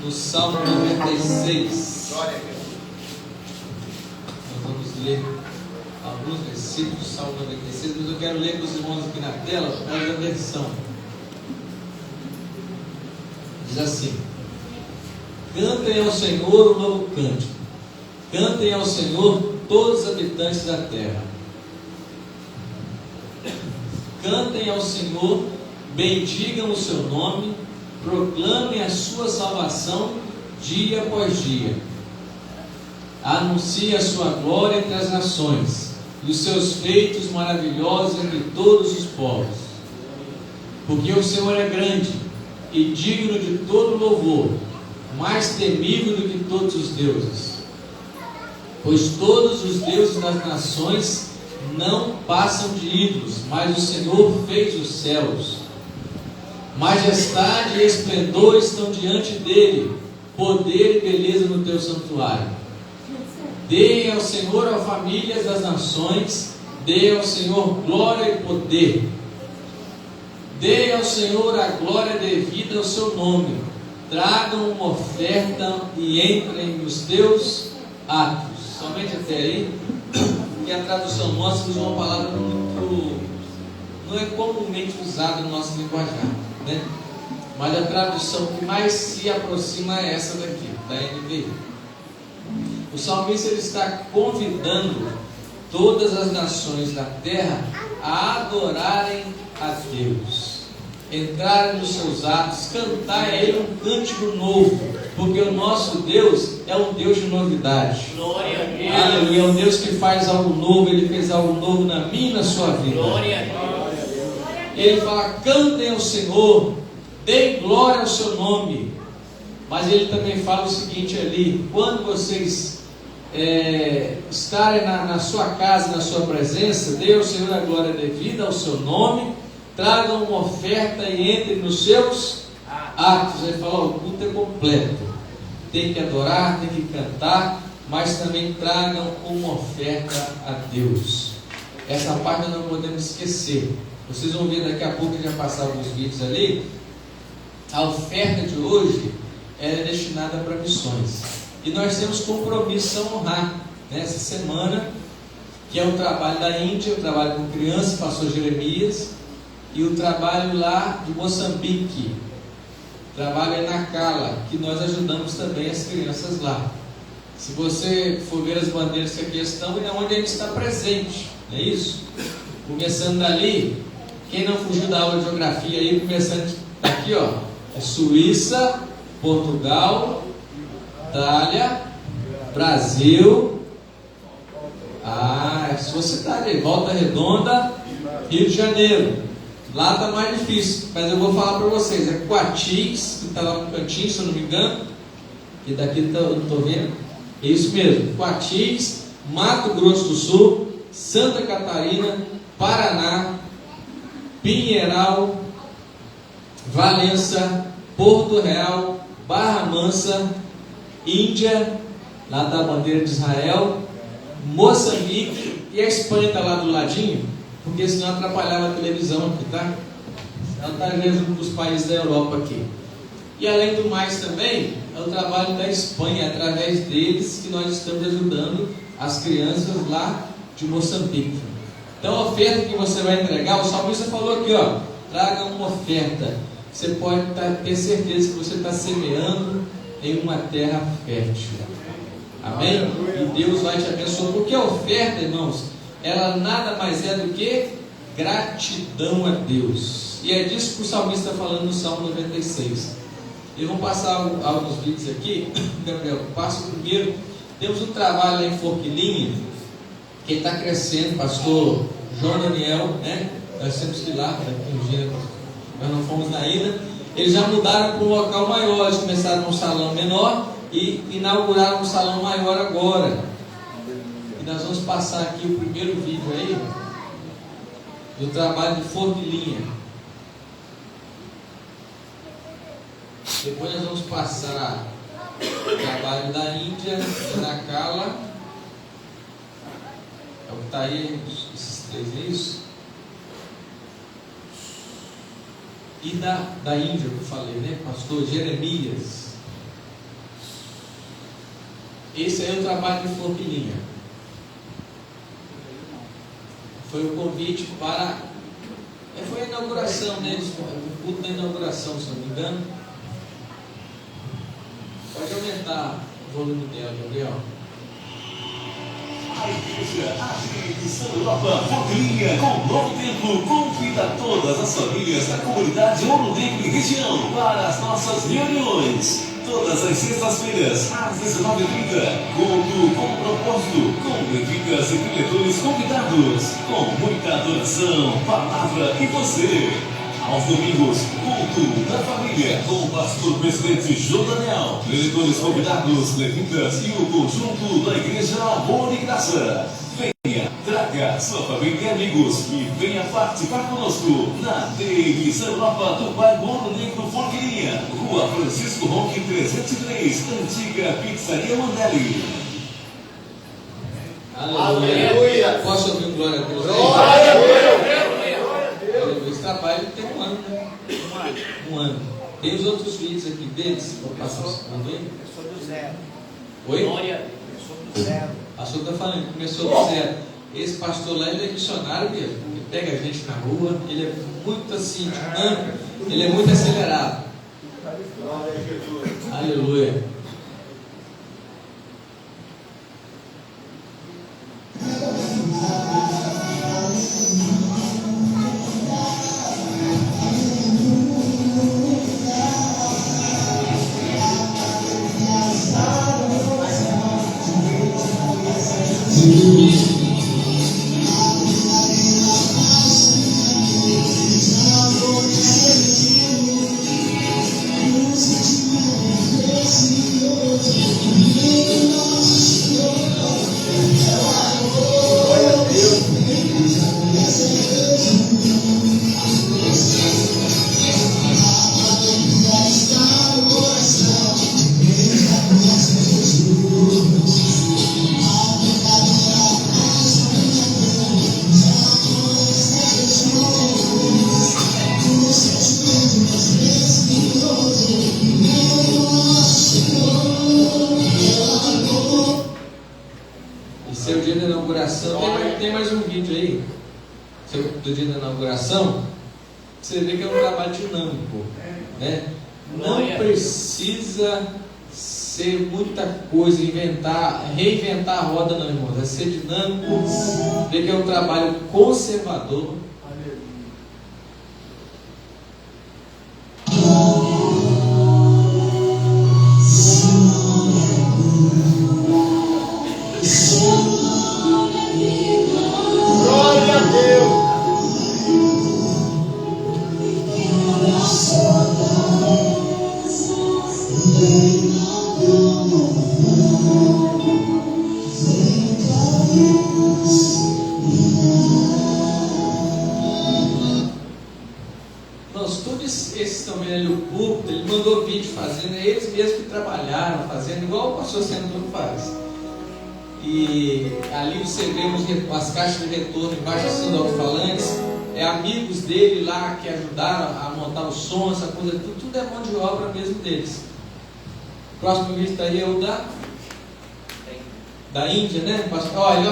no Salmo 96. Nós vamos ler alguns versículos do Salmo 96, mas eu quero ler para os irmãos aqui na tela, por causa da versão. Diz assim: cantem ao Senhor um novo cântico, cantem ao Senhor todos os habitantes da terra. Cantem ao Senhor, bendigam o seu nome, proclamem a sua salvação dia após dia. Anuncie a sua glória entre as nações e os seus feitos maravilhosos entre todos os povos. Porque o Senhor é grande e digno de todo louvor, mais temível do que todos os deuses. Pois todos os deuses das nações não passam de ídolos, mas o Senhor fez os céus. Majestade e esplendor estão diante dele, poder e beleza no teu santuário. Deem ao Senhor as famílias das nações, deem ao Senhor glória e poder. Deem ao Senhor a glória devida ao seu nome. Tragam uma oferta e entrem nos teus atos. Somente até aí, que a tradução nossa usa uma palavra muito, não é comumente usada no nosso linguajar, né? Mas a tradução que mais se aproxima é essa daqui, da NVI. O salmista ele está convidando todas as nações da terra a adorarem a Deus, entrarem nos seus atos, cantar a Ele um cântico novo, porque o nosso Deus é um Deus de novidade. Glória a Deus. Aleluia, é um Deus que faz algo novo. Ele fez algo novo na minha e na sua vida. Glória a Deus. Ele fala: cantem ao Senhor, deem glória ao seu nome. Mas ele também fala o seguinte ali: quando vocês estarem na sua casa, na sua presença, deem ao Senhor a glória devida ao seu nome, tragam uma oferta e entrem nos seus atos. Ele fala: o culto é completo, tem que adorar, tem que cantar, mas também tragam uma oferta a Deus. Essa parte nós não podemos esquecer. Vocês vão ver daqui a pouco, já passaram alguns vídeos ali. A oferta de hoje é destinada para missões, e nós temos compromisso a honrar nessa semana, que é o trabalho da Índia, o trabalho com crianças, pastor Jeremias, e o trabalho lá de Moçambique, trabalho em Nacala, que nós ajudamos também as crianças lá. Se você for ver as bandeiras que aqui estão, é onde ele está presente, não é isso? Começando dali, quem não fugiu da aula de geografia aí, começando aqui, ó, é Suíça, Portugal, Itália, Brasil, se você está ali, Volta Redonda, Rio de Janeiro. Lá está mais difícil, mas eu vou falar para vocês. É Coatis, que está lá no cantinho, se eu não me engano, e daqui eu não estou vendo. É isso mesmo, Coatis, Mato Grosso do Sul, Santa Catarina, Paraná, Pinheiral, Valença, Porto Real, Barra Mansa, Índia, lá está a bandeira de Israel, Moçambique, e a Espanha está lá do ladinho, porque senão atrapalhava a televisão aqui, tá? Ela está junto dos países da Europa aqui. E além do mais também, é o trabalho da Espanha, através deles que nós estamos ajudando as crianças lá de Moçambique. Então a oferta que você vai entregar, o salmista falou aqui, ó, traga uma oferta. Você pode ter certeza que você está semeando em uma terra fértil. Amém? E Deus vai te abençoar, porque a oferta, irmãos, ela nada mais é do que gratidão a Deus. E é disso que o salmista está falando no Salmo 96. E vamos passar alguns vídeos aqui. Gabriel, passa o primeiro. Temos um trabalho lá em Forquilinha, que está crescendo, pastor João Daniel, né? Nós temos que ir lá, nós não fomos ainda. Eles já mudaram para um local maior, eles começaram num salão menor e inauguraram um salão maior agora. E nós vamos passar aqui o primeiro vídeo aí, do trabalho de Forquilinha. Depois nós vamos passar o trabalho da Índia, de Nacala. É o que está aí, esses três, é isso? E da Índia, que eu falei, né? Pastor Jeremias. Esse aí é o trabalho de Forquilinha. Foi o convite para... Foi a inauguração, né? O culto da inauguração, se não me engano. Pode aumentar o volume dela, Gabriel. A Igreja Adventista Europa Forquilinha, com novo templo, convida todas as famílias da comunidade Ouro Negro e região para as nossas reuniões. Todas as sextas-feiras, às 19h30, culto com propósito, com levitas e preletores convidados, com muita adoração, palavra e você. Aos domingos, culto da família, com o pastor presidente João Daniel, preletores convidados, levitas e o conjunto da Igreja Amor e Graça. Venha, traga sua família e amigos e venha participar conosco na DMS Europa do bairro Ouro Negro Forquilinha, Rua Francisco Ronque 303, Antiga Pizzaria Mandelli. Aleluia! Posso ouvir glória a Deus? Glória a Deus! Esse trabalho tem um ano, né? Um ano. Tem os outros vídeos aqui deles? Vou passar o segundo aí. Começou do zero. Oi? Glória, começou do zero. O pastor está falando, começou do zero. Esse pastor lá, ele é missionário mesmo. Ele pega a gente na rua, ele é muito assim, dinâmico, ele é muito acelerado. Aleluia. Tem mais um vídeo aí do dia da inauguração. Você vê que é um trabalho dinâmico, né? Não precisa ser muita coisa, reinventar a roda, não, irmãos. É ser dinâmico, ver que é um trabalho conservador. E ali você vê as caixas de retorno embaixo assim do alto-falantes, amigos dele lá que ajudaram a montar o som, essa coisa, tudo é mão de obra mesmo deles. O próximo vídeo está aí é o da Índia, né? Ele vai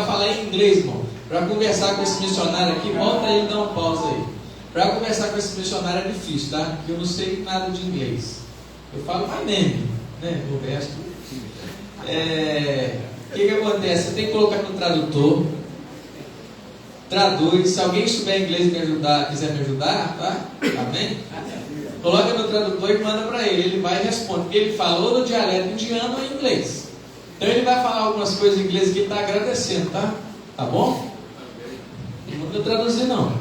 falar em inglês, irmão. Para conversar com esse missionário aqui, volta aí e dá uma pausa aí. Para conversar com esse missionário é difícil, tá? Porque eu não sei nada de inglês. Eu falo my name, né? O resto. O que acontece? Você tem que colocar no tradutor, traduz. Se alguém souber inglês e quiser me ajudar, tá? Amém? Coloca no tradutor e manda para ele. Ele vai e responde, porque ele falou no dialeto indiano ou em inglês. Então ele vai falar algumas coisas em inglês que ele está agradecendo, tá? Tá bom? Não vou traduzir não.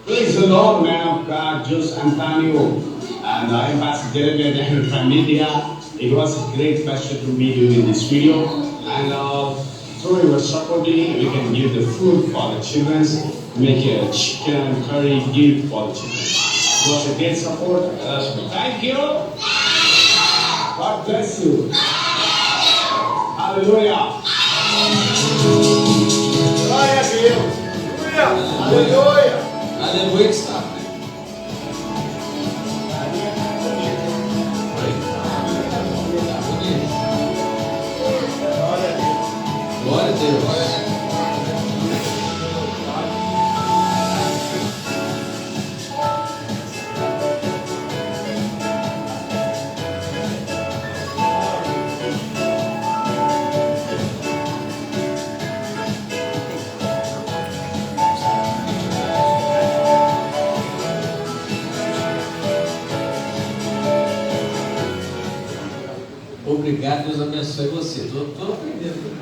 Praise the Lord, man of God, Jose Antonio. And I'm Pastor Jeremy from India. It was a great pleasure to meet you in this video. And through your supporting, we can give the food for the children, make a chicken curry gift for the children. It was a great support. Thank you. God bless you. Hallelujah. Glória a Deus. Aleluia. Aleluia está. Deus abençoe você. Estou aprendendo.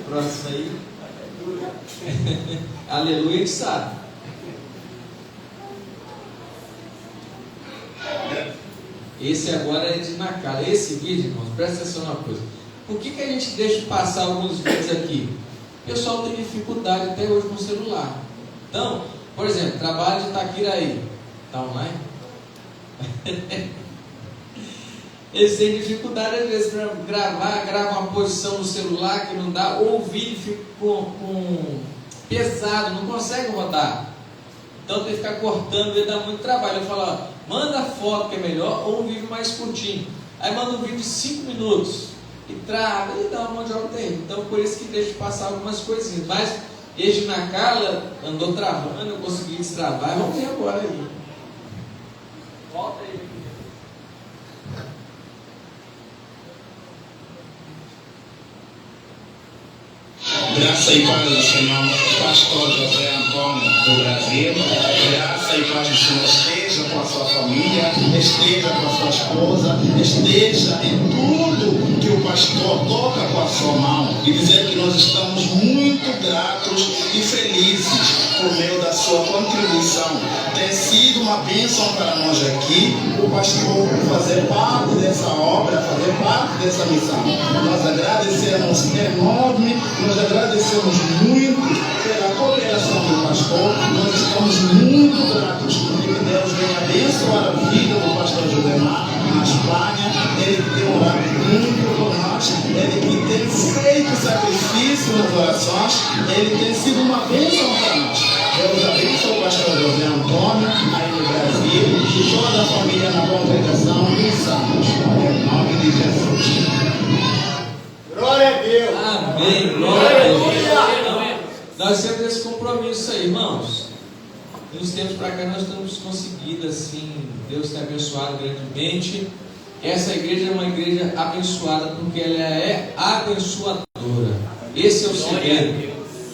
Próximo aí. Aleluia, a gente sabe. Esse agora é de Nacala. Esse vídeo, irmãos, presta atenção numa coisa. Por que a gente deixa passar alguns vídeos aqui? O pessoal tem dificuldade até hoje no celular. Então, por exemplo, trabalho de Itaquiraí. Está online? Eles têm dificuldade às vezes para gravar, grava uma posição no celular que não dá, ou o vídeo fica pesado, não consegue rodar. Então tem que ficar cortando, ele dá muito trabalho. Eu falo, ó, manda foto que é melhor, ou um vídeo mais curtinho. Aí manda um vídeo de 5 minutos e trava, e dá um monte de jogo terrível. Então por isso que deixa passar algumas coisinhas. Mas esse Nacala andou travando, eu consegui destravar, vamos ver agora aí. Volta aí. Graça e paz do Senhor, pastor José Antônio do Brasil. Graça e paz do Senhor esteja com a sua família, esteja com a sua esposa, esteja em tudo que o pastor toca com a sua mão. E dizer que nós estamos muito gratos e felizes por meio da sua contribuição. Tem sido uma bênção para nós aqui, o pastor fazer parte dessa obra, fazer parte dessa missão. Nós agradecemos enorme, nós agradecemos muito pela cooperação do pastor. Nós estamos muito gratos e que Deus venha abençoar a vida do pastor Judemar na Espanha. Ele que tem orado muito por nós, ele que tem feito sacrifício nas orações, ele tem sido uma bênção para nós. Deus abençoe o pastor José Antônio aí no Brasil e toda a família na congregação em Santos. Em nome de Jesus. Glória a Deus. Amém, glória a Deus. Então, nós temos esse compromisso aí, irmãos. De uns tempos para cá nós estamos conseguindo, assim, Deus tem abençoado grandemente. Essa igreja é uma igreja abençoada porque ela é abençoadora. Esse é o segredo.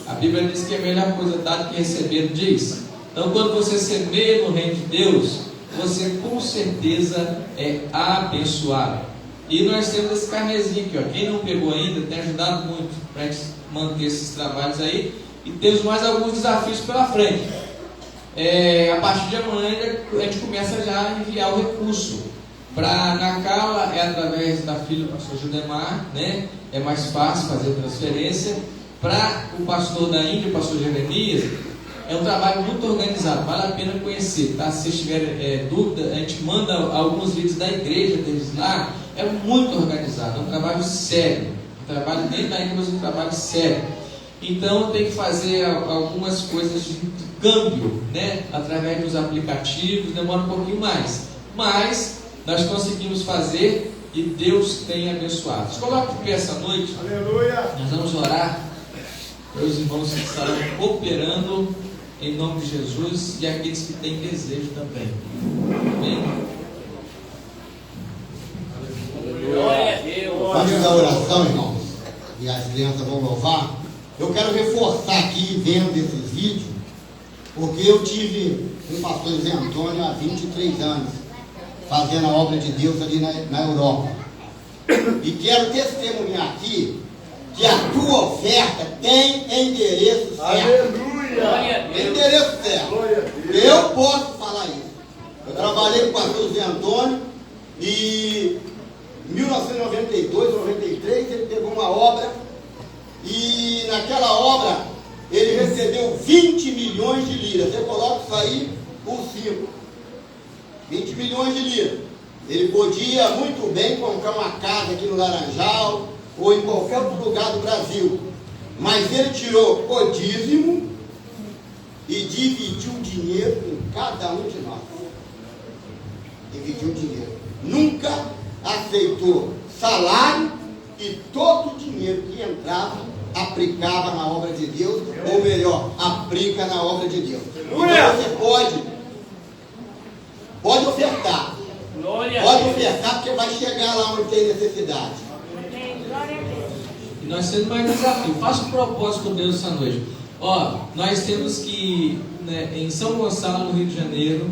A Bíblia diz que é a melhor coisa dada que receber, diz. Então, quando você semeia no reino de Deus, você com certeza é abençoado. E nós temos esse carnezinho aqui, ó. Quem não pegou ainda tem ajudado muito para a gente manter esses trabalhos aí. E temos mais alguns desafios pela frente. A partir de amanhã a gente começa já a enviar o recurso. Para Nacala é através da filha do pastor Judemar, né? É mais fácil fazer a transferência. Para o pastor da Índia, o pastor Jeremias, é um trabalho muito organizado, vale a pena conhecer, tá? Se tiver dúvida, a gente manda alguns vídeos da igreja deles lá. É muito organizado, é um trabalho sério, um trabalho dentro da Índia, mas um trabalho sério. Então tem que fazer algumas coisas de câmbio, né? Através dos aplicativos, demora um pouquinho mais, mas nós conseguimos fazer e Deus tem abençoado. Se coloque de pé essa noite. Aleluia. Nós vamos orar. Meus irmãos que estarão cooperando em nome de Jesus e aqueles que têm desejo também. Amém? Antes da oração, irmãos, e as crianças vão louvar, eu quero reforçar aqui, vendo esses vídeos, porque eu tive um pastor José Antônio há 23 anos, fazendo a obra de Deus ali na Europa. E quero testemunhar aqui que a tua oferta tem endereço certo. Aleluia. Tem endereço certo. Glória a Deus. Eu posso falar isso. Eu trabalhei com o pastor José Antônio e em 1992, 93, ele pegou uma obra e naquela obra ele recebeu 20 milhões de liras. Você coloca isso aí por 5. 20 milhões de liras. Ele podia muito bem comprar uma casa aqui no Laranjal ou em qualquer outro lugar do Brasil, mas ele tirou o dízimo e dividiu o dinheiro com cada um de nós. Dividiu o dinheiro. Nunca aceitou salário e todo o dinheiro que entrava aplicava na obra de Deus, ou melhor, aplica na obra de Deus. Então você pode ofertar. Pode ofertar porque vai chegar lá onde tem necessidade. E nós temos mais um desafio. Faça um propósito com Deus essa noite. Ó, nós temos que, né, em São Gonçalo, no Rio de Janeiro,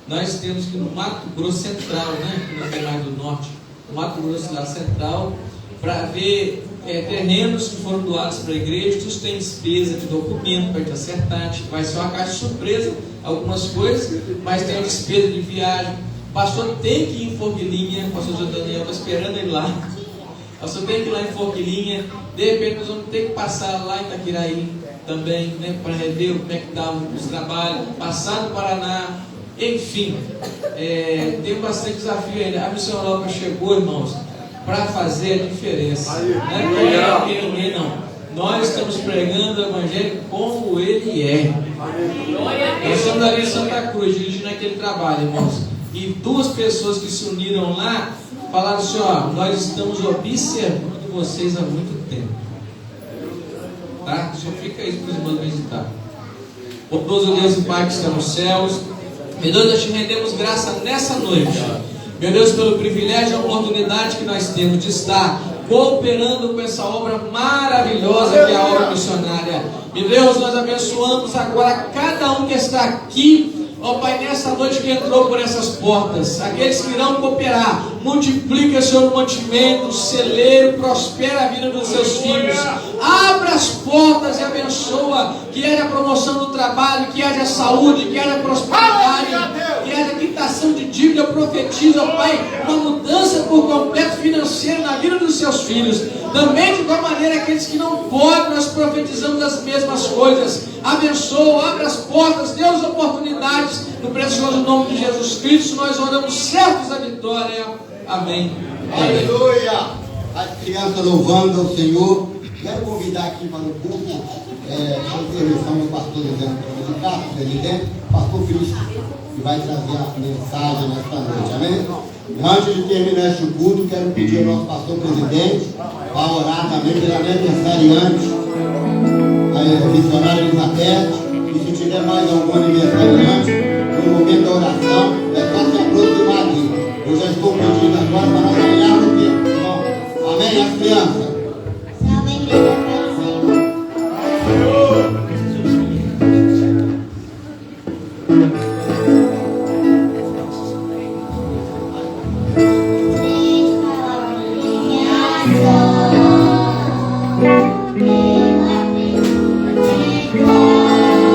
nós temos que no Mato Grosso Central, né, que não é mais do norte, no Mato Grosso lá central, para ver terrenos que foram doados para a igreja. Isso tem despesa de documento para a gente acertar. Vai ser uma caixa de surpresa, algumas coisas, mas tem a despesa de viagem. O pastor tem que ir em Forquilinha, o pastor José Daniel está esperando ele lá. O pastor tem que ir lá em Forquilinha. De repente nós vamos ter que passar lá em Itaquiraí também, né, para rever como é que estão os trabalhos, passar no Paraná, enfim, tem bastante desafio ainda. A Missão Europa chegou, irmãos, para fazer a diferença, não é não. Nós estamos pregando o Evangelho como ele é. Nós estamos ali em Santa Cruz, dirigindo aquele trabalho, irmãos, e 2 pessoas que se uniram lá falaram assim: ó, nós estamos observando vocês há muito tempo. Tá? Só fica isso para os irmãos visitar. Bondoso Deus e Pai que está nos céus, meu Deus, nós te rendemos graça nessa noite, meu Deus, pelo privilégio e a oportunidade que nós temos de estar cooperando com essa obra maravilhosa que é a obra missionária. Meu Deus, nós abençoamos agora cada um que está aqui, ó Pai, nessa noite que entrou por essas portas, aqueles que irão cooperar, multiplica, Senhor, o mantimento, o celeiro, prospera a vida dos seus filhos, abra as portas e abençoa, que haja promoção do trabalho, que haja saúde, que haja prosperidade, que haja quitação de dívida. Eu profetizo, ó Pai, uma mudança por completo financeira na vida dos seus filhos. Também de igual maneira aqueles que não podem, nós profetizamos as mesmas coisas. Abençoa, abre as portas, dê as oportunidades, no precioso nome de Jesus Cristo nós oramos certos da vitória. Amém. Aleluia! As crianças louvando ao Senhor. Quero convidar aqui para o culto, com permissão do pastor de Castro, presidente, pastor Cristo, que vai trazer a mensagem nesta noite. Amém? Antes de terminar este culto, quero pedir ao nosso pastor presidente para orar também pela minha aniversariante, a missionária Elizabeth, e se tiver mais algum aniversariante, no momento da oração, é só se aproximar aqui. Eu já estou pedindo agora para nós ganharmos o tempo, irmão. Amém, as crianças? Yeah.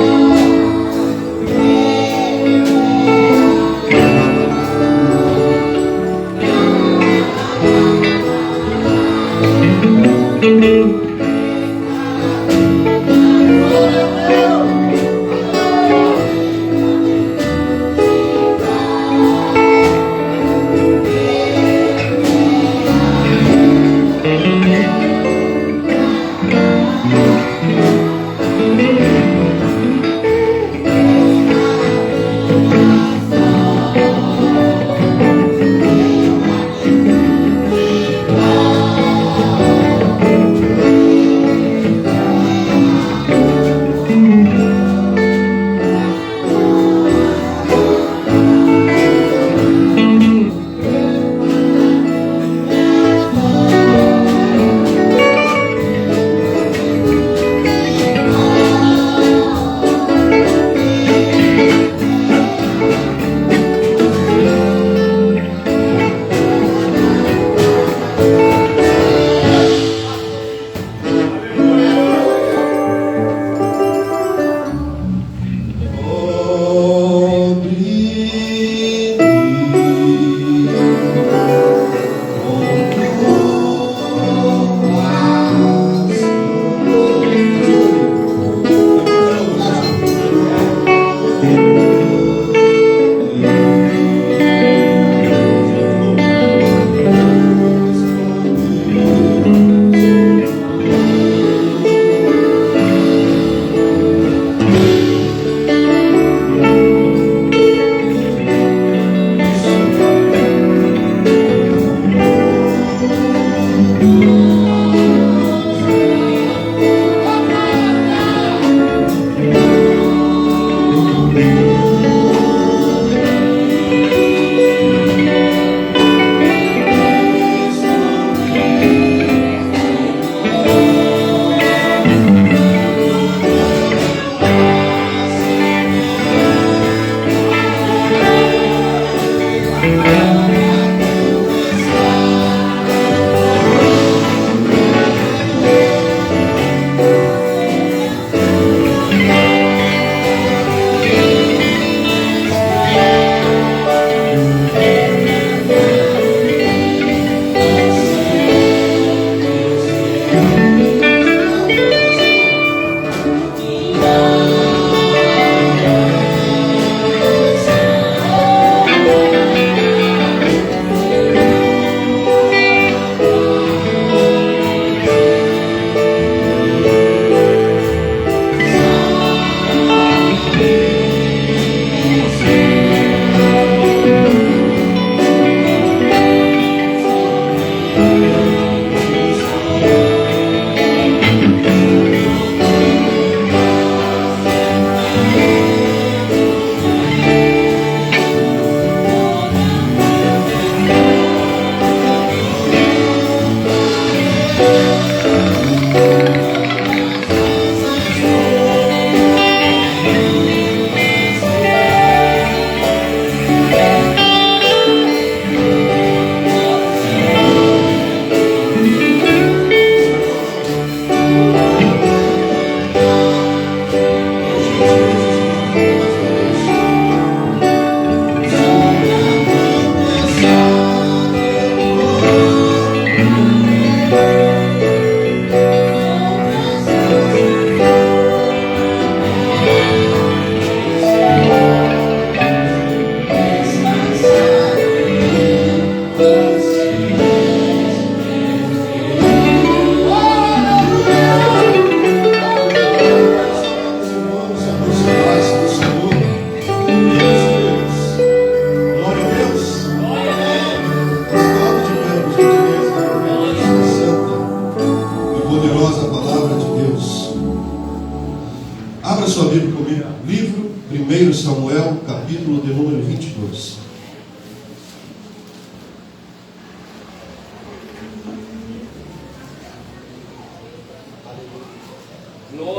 capítulo de número 22.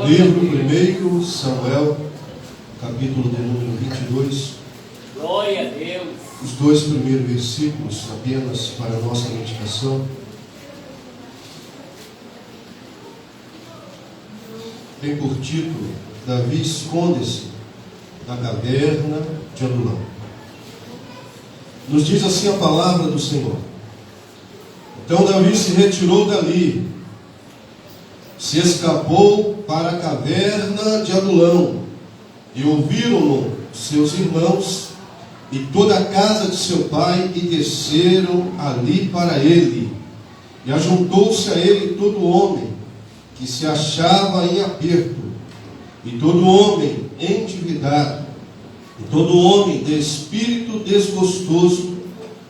Livro 1 Samuel, capítulo de número 22. Glória a Deus. Os dois primeiros versículos apenas para a nossa meditação. Tem por título: Davi esconde-se na caverna de Adulão. Nos diz assim a palavra do Senhor. Então Davi se retirou dali, se escapou para a caverna de Adulão, e ouviram-no seus irmãos e toda a casa de seu pai, e desceram ali para ele. E ajuntou-se a ele todo homem que se achava em aperto, e todo homem endividado, e todo homem de espírito desgostoso,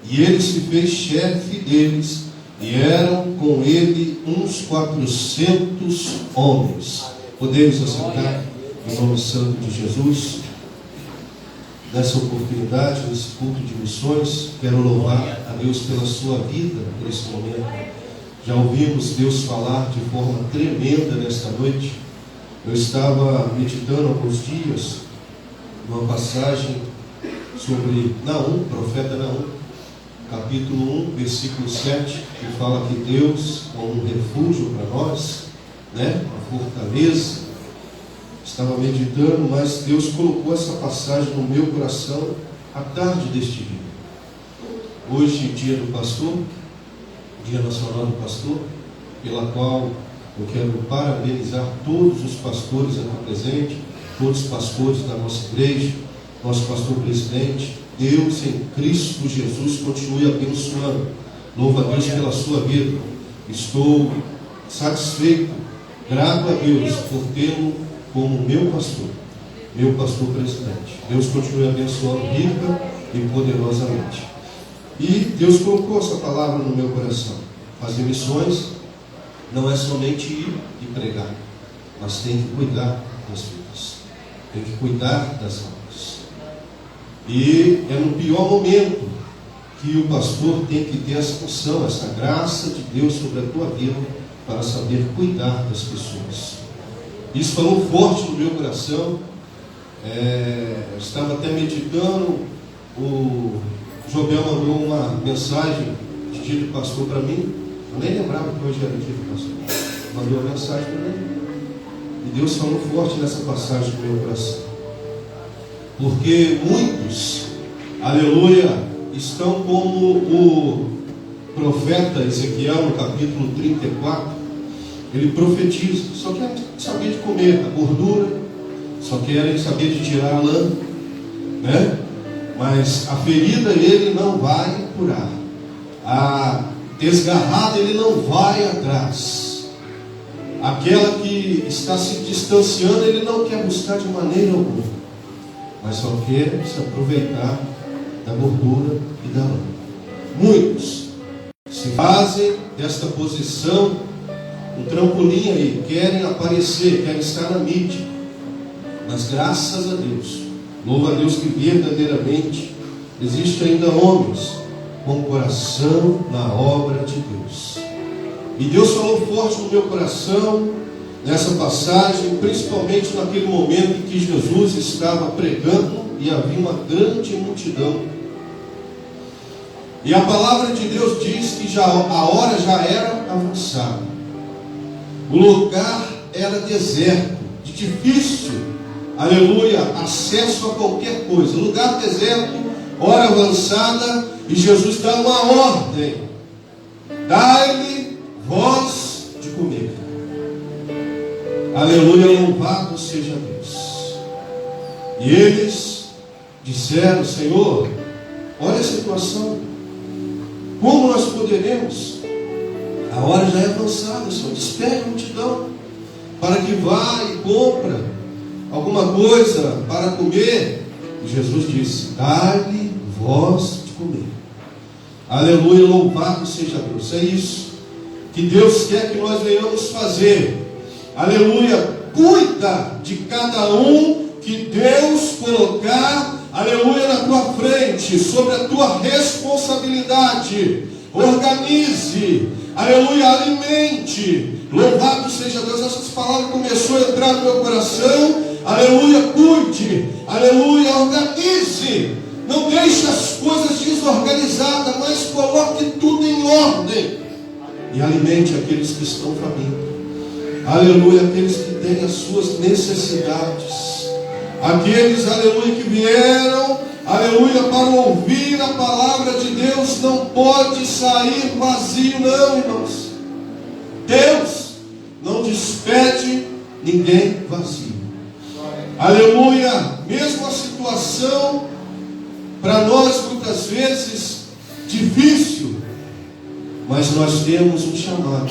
e ele se fez chefe deles, e eram com ele uns 400 homens. Podemos assentar em nome santo de Jesus. Nessa oportunidade, nesse culto de missões, quero louvar a Deus pela sua vida, por esse momento. Já ouvimos Deus falar de forma tremenda nesta noite. Eu estava meditando há alguns dias uma passagem sobre Naum, profeta Naum, capítulo 1, versículo 7, que fala que Deus é um refúgio para nós, uma fortaleza. Estava meditando, mas Deus colocou essa passagem no meu coração à tarde deste dia. Hoje, dia do pastor, Dia Nacional do Pastor, pela qual eu quero parabenizar todos os pastores aqui presentes, todos os pastores da nossa igreja, nosso pastor presidente. Deus em Cristo Jesus continue abençoando. Louvo a Deus pela sua vida. Estou satisfeito, grato a Deus por tê-lo como meu pastor presidente. Deus continue abençoando rica e poderosamente. E Deus colocou essa palavra no meu coração. Fazer missões não é somente ir e pregar, mas tem que cuidar das vidas, tem que cuidar das almas. E é no pior momento que o pastor tem que ter essa função, essa graça de Deus sobre a tua vida, para saber cuidar das pessoas. Isso falou forte no meu coração. Eu estava até meditando. O Jobel mandou uma mensagem de dia do pastor para mim. Eu nem lembrava que hoje era dia do pastor. Mandou uma mensagem para mim. E Deus falou forte nessa passagem do meu coração. Porque muitos, aleluia, estão como o profeta Ezequiel no capítulo 34. Ele profetiza, só quer saber de comer a gordura, só querem saber de tirar a lã, mas a ferida ele não vai curar, a desgarrada ele não vai atrás, aquela que está se distanciando ele não quer buscar de maneira alguma, mas só quer se aproveitar da gordura e da lã. Muitos se fazem desta posição um trampolim aí, querem aparecer, querem estar na mídia, mas graças a Deus, louvo a Deus que verdadeiramente existe ainda homens com coração na obra de Deus. E Deus falou forte no meu coração nessa passagem, principalmente naquele momento em que Jesus estava pregando e havia uma grande multidão. E a palavra de Deus diz que a hora já era avançada. O lugar era deserto, de difícil, aleluia, acesso a qualquer coisa. Lugar deserto, hora avançada, e Jesus dá uma ordem: dai-lhe vós de comer. Aleluia, louvado seja Deus. E eles disseram: Senhor, olha a situação, como nós poderemos? A hora já é avançada, Senhor, despede a multidão para que vá e compra alguma coisa para comer. E Jesus disse: dai-lhe vós de comer. Aleluia, louvado seja Deus. É isso que Deus quer que nós venhamos fazer. Aleluia, cuida de cada um que Deus colocar aleluia, na tua frente, sobre a tua responsabilidade. Organize, aleluia, alimente. Louvado seja Deus. Essas palavras começou a entrar no meu coração. Aleluia, cuide, aleluia, organize. Não deixe as coisas desorganizadas, mas coloque tudo em ordem. E alimente aqueles que estão famintos. Aleluia, aqueles que têm as suas necessidades. Aqueles, aleluia, que vieram, aleluia, para ouvir a palavra de Deus, não pode sair vazio, não, irmãos. Deus não despede ninguém vazio. Aleluia, mesmo a situação, para nós muitas vezes, difícil, mas nós temos um chamado.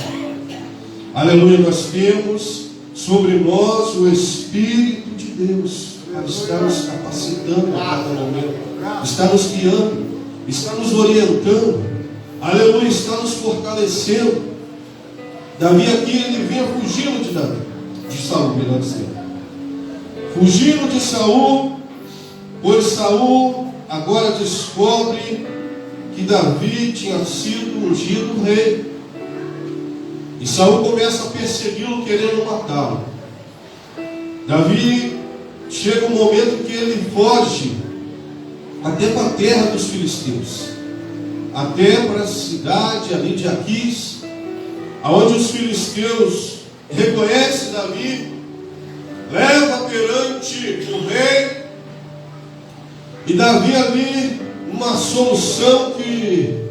Aleluia, nós temos sobre nós o Espírito de Deus. Está nos capacitando a cada momento, está nos guiando, está nos orientando, aleluia, está nos fortalecendo. Davi aqui, ele vinha fugindo de Saul, melhor dizendo, fugindo de Saul, pois Saul agora descobre que Davi tinha sido ungido rei, e Saul começa a persegui-lo, querendo matá-lo. Davi chega um momento que ele foge até para a terra dos filisteus, até para a cidade ali de Aquis, aonde os filisteus reconhecem Davi, leva perante o rei, e Davi ali, uma solução que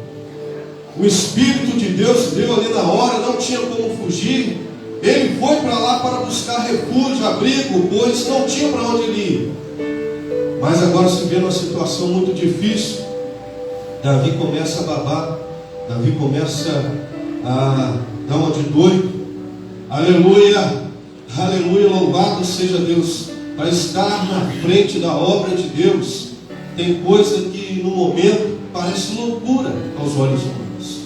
o Espírito de Deus deu ali na hora, não tinha como fugir. Ele foi para lá para buscar refúgio, abrigo, pois não tinha para onde ele ir. Mas agora se vê numa situação muito difícil. Davi começa a babar, Davi começa a dar uma de doido. Aleluia, aleluia, louvado seja Deus. Para estar na frente da obra de Deus, tem coisa que no momento parece loucura aos olhos humanos.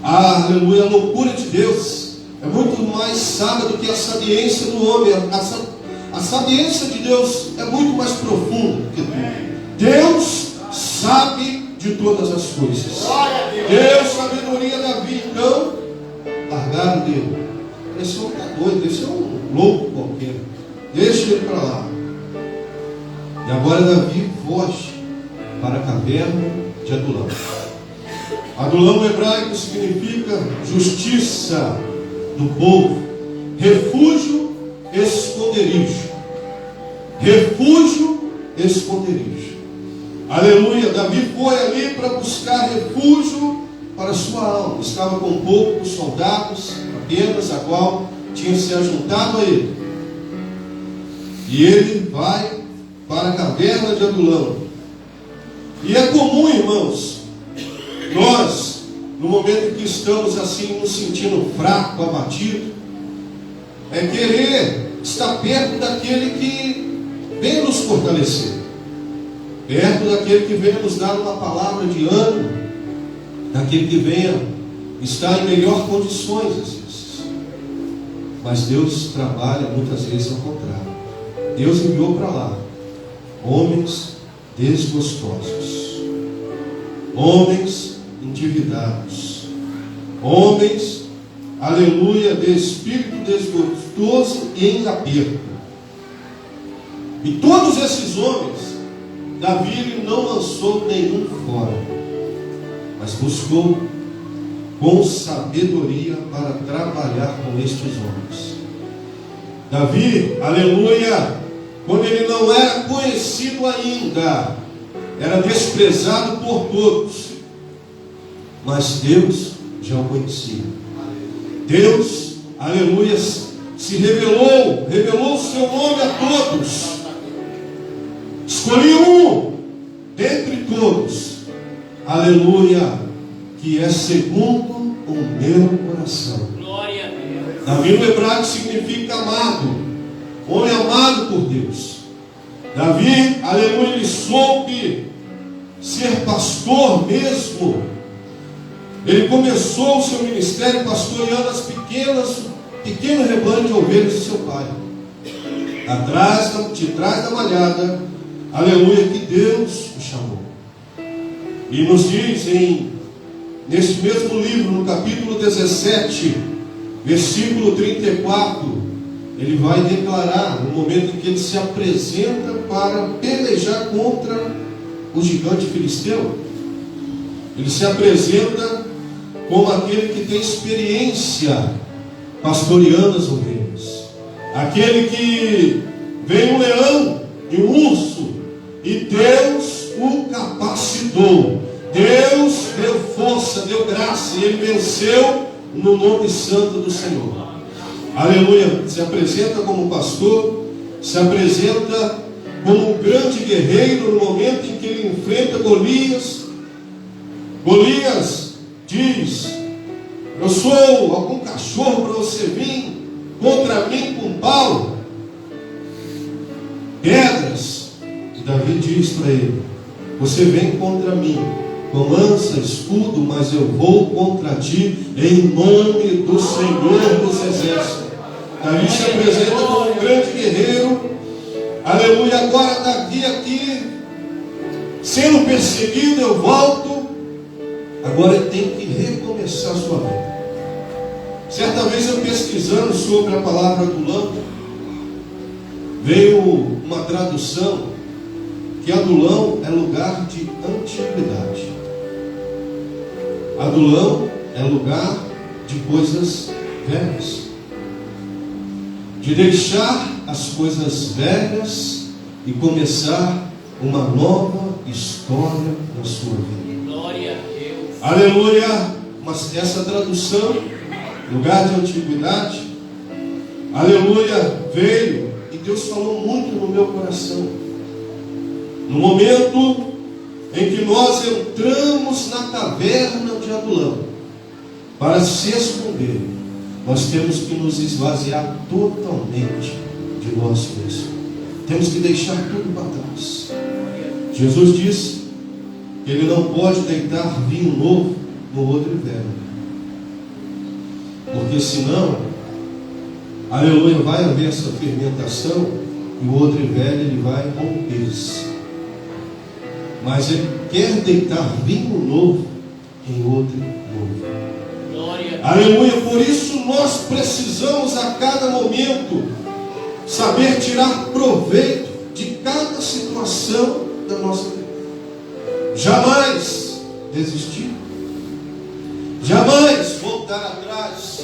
Aleluia, a loucura de Deus é muito mais sábia do que a sabiência do homem. A sabiência de Deus é muito mais profunda do que tudo. Deus sabe de todas as coisas. Deus, sabedoria Davi. Então, largaram dele. Esse homem está doido, esse é um louco qualquer. Deixa ele para lá. E agora Davi foge para a caverna de Adulão. Adulão no hebraico significa justiça do povo, refúgio, esconderijo. Refúgio, esconderijo. Aleluia, Davi foi ali para buscar refúgio para sua alma. Estava com poucos soldados, apenas a qual tinha se ajuntado a ele. E ele vai para a caverna de Adulão. E é comum, irmãos, nós, no momento em que estamos assim, nos sentindo fraco, abatido, é querer estar perto daquele que vem nos fortalecer, perto daquele que vem nos dar uma palavra de ânimo, daquele que venha estar em melhor condições às vezes. Mas Deus trabalha muitas vezes ao contrário. Deus enviou para lá homens desgostosos, homens endividados, homens, aleluia, de espírito desgostoso e em aperto. E todos esses homens, Davi não lançou nenhum fora, mas buscou com sabedoria para trabalhar com estes homens. Davi, aleluia, quando ele não era conhecido ainda, era desprezado por todos, mas Deus já o conhecia. Deus, aleluia, se revelou o seu nome a todos. Escolhi um dentre todos, aleluia, que é segundo o meu coração. Glória a Deus. Davi no hebraico significa amado, homem amado por Deus. Davi, aleluia, ele soube ser pastor mesmo. Ele começou o seu ministério pastoreando as pequeno rebanho de ovelhas do seu pai. De trás da malhada, aleluia, que Deus o chamou. E nos diz neste mesmo livro, no capítulo 17, versículo 34, ele vai declarar, no momento em que ele se apresenta para pelejar contra o gigante filisteu, ele se apresenta como aquele que tem experiência pastoreando as ovelhas, aquele que vem um leão e um urso, e Deus o capacitou, Deus deu força, deu graça, e ele venceu no nome santo do Senhor. Aleluia. Se apresenta como pastor, se apresenta como um grande guerreiro no momento em que ele enfrenta Golias. Golias diz: eu sou algum cachorro para você vir contra mim com pau, pedras. E Davi diz para ele: você vem contra mim com lança, escudo, mas eu vou contra ti em nome do Senhor dos Exércitos. Davi se apresenta como um grande guerreiro. Aleluia. Agora Davi aqui sendo perseguido, eu volto. Agora ele tem que recomeçar a sua vida. Certa vez eu pesquisando sobre a palavra Adulão, veio uma tradução que Adulão é lugar de antiguidade. Adulão é lugar de coisas velhas, de deixar as coisas velhas e começar uma nova história na sua vida. Glória a Deus. Aleluia. Mas essa tradução, lugar de antiguidade, aleluia, veio e Deus falou muito no meu coração. No momento em que nós entramos na caverna de Adulão para se esconder, nós temos que nos esvaziar totalmente de nós mesmos. Temos que deixar tudo para trás. Jesus disse que ele não pode deitar vinho novo no odre velho, porque senão, aleluia, vai haver essa fermentação e o odre velho ele vai romper-se. Mas ele quer deitar vinho novo em odre novo. Glória. Aleluia. Por isso nós precisamos a cada momento saber tirar proveito de cada situação da nossa vida. Jamais desistir, jamais voltar atrás,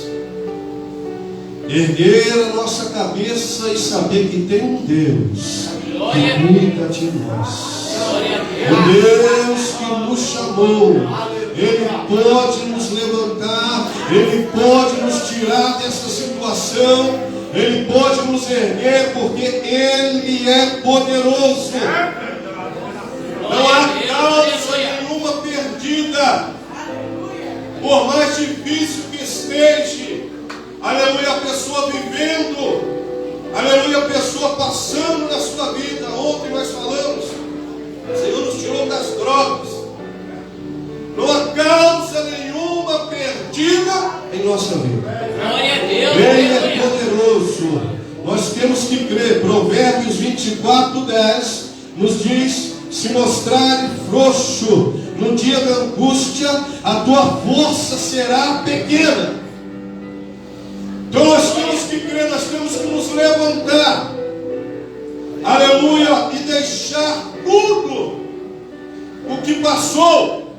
erguer a nossa cabeça e saber que tem um Deus que cuida de nós. O Deus que nos chamou, Ele pode nos levantar, Ele pode nos tirar dessa situação, Ele pode nos erguer, porque Ele é poderoso. Não há causa nenhuma perdida, por mais difícil que esteja, aleluia, a pessoa vivendo, aleluia, a pessoa passando na sua vida. Ontem nós falamos, o Senhor nos tirou das drogas. Não há causa nenhuma perdida em nossa vida. Glória a Deus. Ele é poderoso. Nós temos que crer. Provérbios 24:10 nos diz: se mostrares frouxo no dia da angústia, a tua força será pequena. Então nós temos que crer, nós temos que nos levantar, aleluia, e deixar tudo o que passou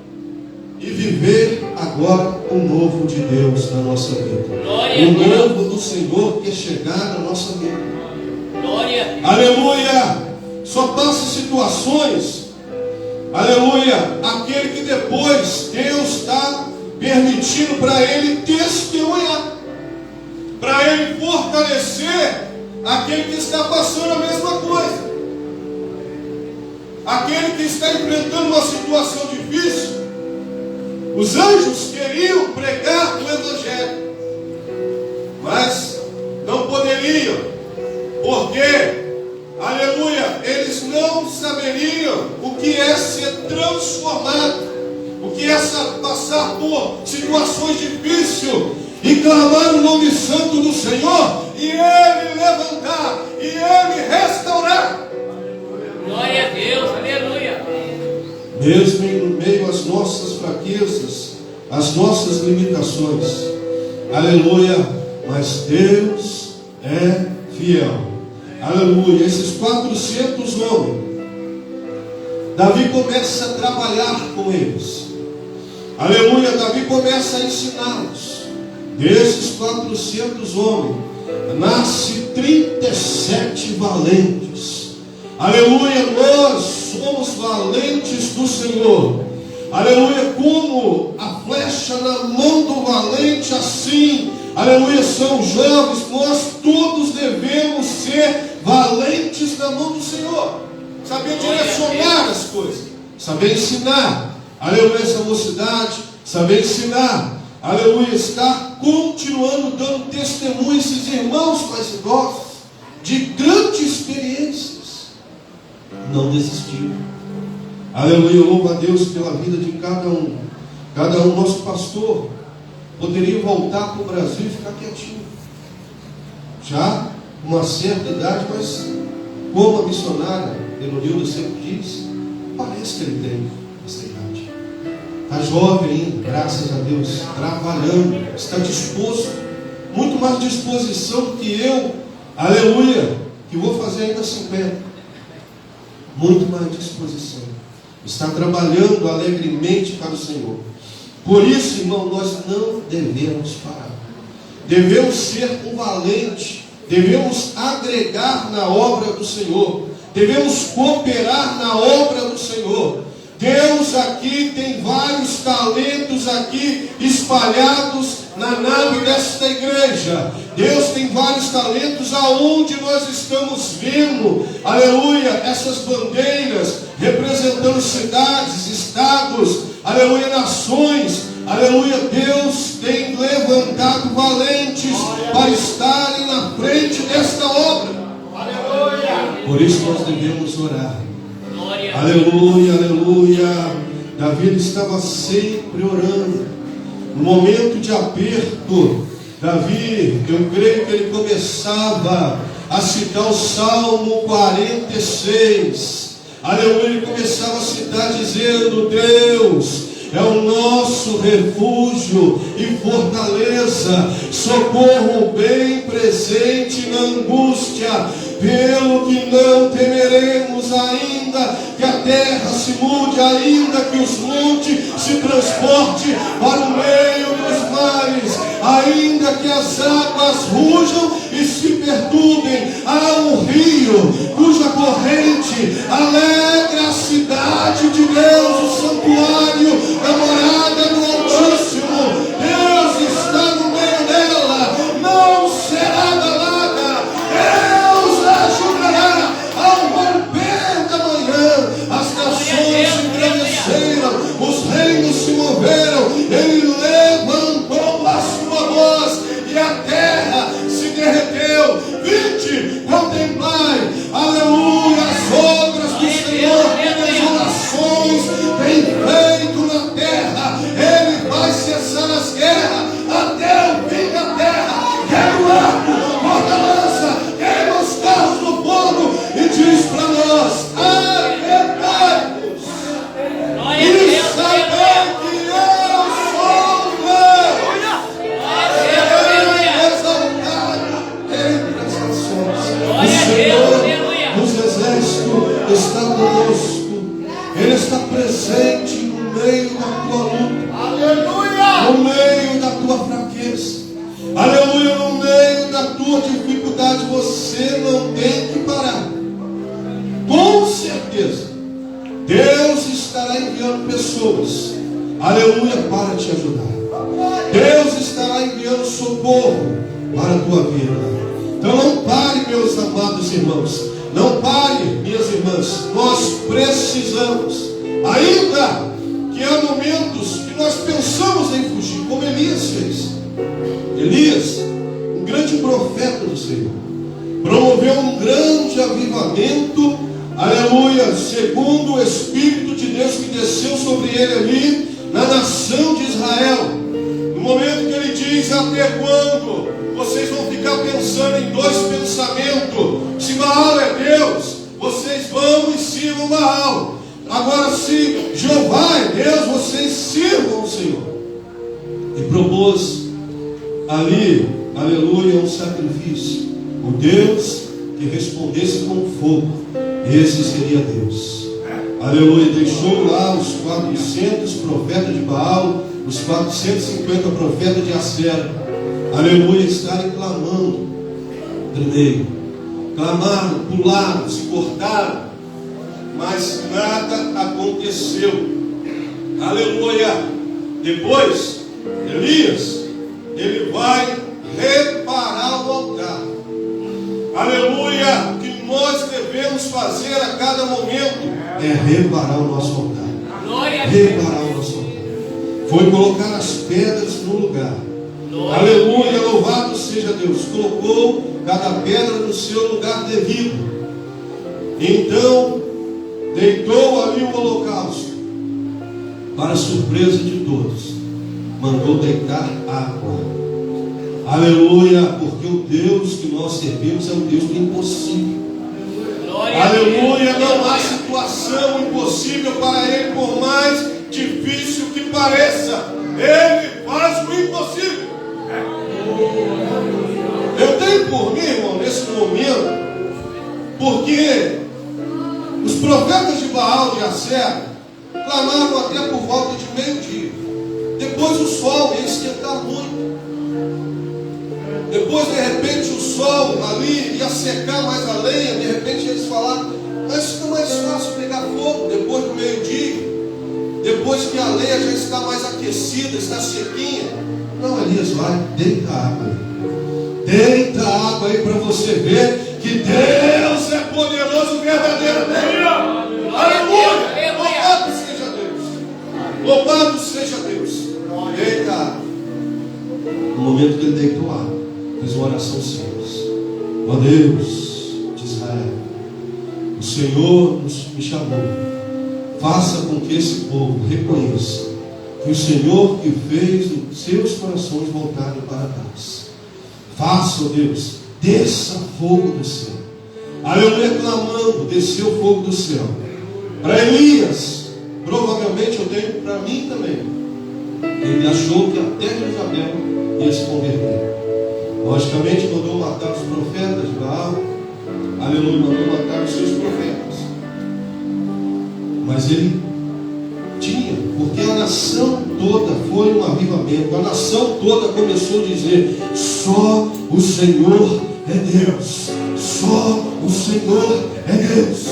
e viver agora o novo de Deus na nossa vida. O novo do Senhor que é chegar na nossa vida. Glória. Aleluia. Só passa situações, aleluia, aquele que depois Deus está permitindo para ele testemunhar, para ele fortalecer aquele que está passando a mesma coisa, aquele que está enfrentando uma situação difícil. Os anjos queriam pregar o Evangelho, mas não poderiam, porque, aleluia, eles não saberiam o que é ser transformado, o que é passar por situações difíceis e clamar o nome santo do Senhor, e Ele levantar, e Ele restaurar. Glória a Deus, aleluia. Mesmo em meio às nossas fraquezas, às nossas limitações, aleluia, mas Deus é fiel, aleluia. Esses 400 homens, Davi começa a trabalhar com eles, aleluia. Davi começa a ensiná-los. Desses 400 homens, nasce 37 valentes, aleluia. Nós somos valentes do Senhor, aleluia. Como a flecha na mão do valente, assim, aleluia, são jovens. Nós todos devemos ser valentes na mão do Senhor, saber direcionar as coisas, saber ensinar, aleluia, essa mocidade, saber ensinar, aleluia, estar continuando dando testemunho a esses irmãos mais idosos de grandes experiências. Não desistiu, aleluia. Louvo a Deus pela vida de cada um. Nosso pastor poderia voltar para o Brasil e ficar quietinho, já uma certa idade, mas como a missionária Elonilda sempre diz, parece que ele tem essa idade. Está jovem ainda, graças a Deus, trabalhando, está disposto, muito mais disposição do que eu, aleluia, que vou fazer ainda 50. Muito mais disposição. Está trabalhando alegremente para o Senhor. Por isso, irmão, nós não devemos parar. Devemos ser um valente. Devemos agregar na obra do Senhor. Devemos cooperar na obra do Senhor. Deus aqui tem vários talentos aqui espalhados na nave desta igreja. Deus tem vários talentos aonde nós estamos vendo, aleluia, essas bandeiras representando cidades, estados, aleluia, nações, aleluia. Deus tem levantado valentes para estarem na frente desta obra, aleluia. Por isso nós devemos orar. Aleluia, aleluia. Davi estava sempre orando. No momento de aperto, Davi, eu creio que ele começava a citar o Salmo 46. Aleluia, ele começava a citar dizendo: Deus é o nosso refúgio e fortaleza, socorro bem presente na angústia, pelo que não temeremos, ainda que a terra se mude, ainda que os montes se transportem para o meio dos mares, ainda que as águas rujam e se perturbem. Há um rio cuja corrente alegra a cidade de Deus, o santuário da morada do Altíssimo. Deus está no meio dela, não será abalada. Deus ajudará ao romper da manhã. As nações se engrandeceram, os reinos se moveram. Ele levantou a sua voz e a terra se derreteu. Vinde, contemplai, aleluia, as obras do Senhor, que desolações tem feito na terra. Ele vai cessar as guerras até o fim da terra. Quebra o arco, corta a lança, queima os carros no fogo e diz para nós: arrependai-vos e sabei que eu sou Deus. Exaltado entre as nações. O Senhor dos exércitos está conosco. Ele está presente no meio da tua luta, aleluia, no meio da tua fraqueza, aleluia, no meio da tua dificuldade. Você não tem que parar. Com certeza Deus estará enviando pessoas, aleluia, para te ajudar. Deus estará enviando socorro para a tua vida. Então não pare, meus amados irmãos, não pare, minhas irmãs. Nós precisamos, ainda que há momentos que nós pensamos em fugir, como Elias fez. Elias, um grande profeta do Senhor, promoveu um grande avivamento, aleluia, segundo o Espírito de Deus que desceu sobre ele ali na nação de Israel. No momento que ele diz: até quando vocês vão ficar pensando em dois pensamentos? Se Baal é Deus, vocês vão e se 400 profetas de Baal, os 450 profetas de Acera, aleluia, estarem clamando primeiro. Clamaram, pularam, se cortaram, mas nada aconteceu. Aleluia. Depois, Elias, ele vai reparar o altar. Aleluia. O que nós devemos fazer a cada momento é reparar o nosso altar. Glória a Deus. Reparar o nosso altar. Foi colocar as pedras no lugar. Glória Aleluia, a Deus. louvado seja Deus. Colocou cada pedra no seu lugar devido. Então, deitou ali o holocausto. Para surpresa de todos, mandou deitar água. Aleluia, porque o Deus que nós servimos é um Deus do impossível. Glória a Aleluia, Deus. não há situação impossível para Ele, por mais difícil que pareça. Ele faz o impossível. Eu tenho por mim, irmão, nesse momento, porque os profetas de Baal e Acera clamaram até por volta de meio-dia. Depois o sol ia esquentar muito. Depois, de repente, o sol ali ia secar mais a lenha. De repente eles falaram, mas fica mais fácil pegar fogo depois do meio-dia. Depois que a lenha já está mais aquecida, está sequinha. Não, Elias, vai, deita água aí. Deita água aí para você ver que Deus é poderoso verdadeiramente. Aleluia! Louvado seja Deus. Louvado seja Deus. Deita água. No momento que ele deitou água, fez uma oração simples. Ó Deus de Israel, o Senhor me chamou. Faça com que esse povo reconheça que o Senhor que fez os seus corações voltarem para trás. Faça, ó Deus, desça fogo do céu. Aleluia, clamando, desceu fogo do céu. Para Elias, provavelmente eu tenho para mim também. Ele achou que até Jezabel ia se converter. Logicamente mandou matar os profetas de Baal. Aleluia, mandou matar os seus profetas. Mas ele tinha, porque a nação toda foi um avivamento. A nação toda começou a dizer: só o Senhor é Deus. Só o Senhor é Deus.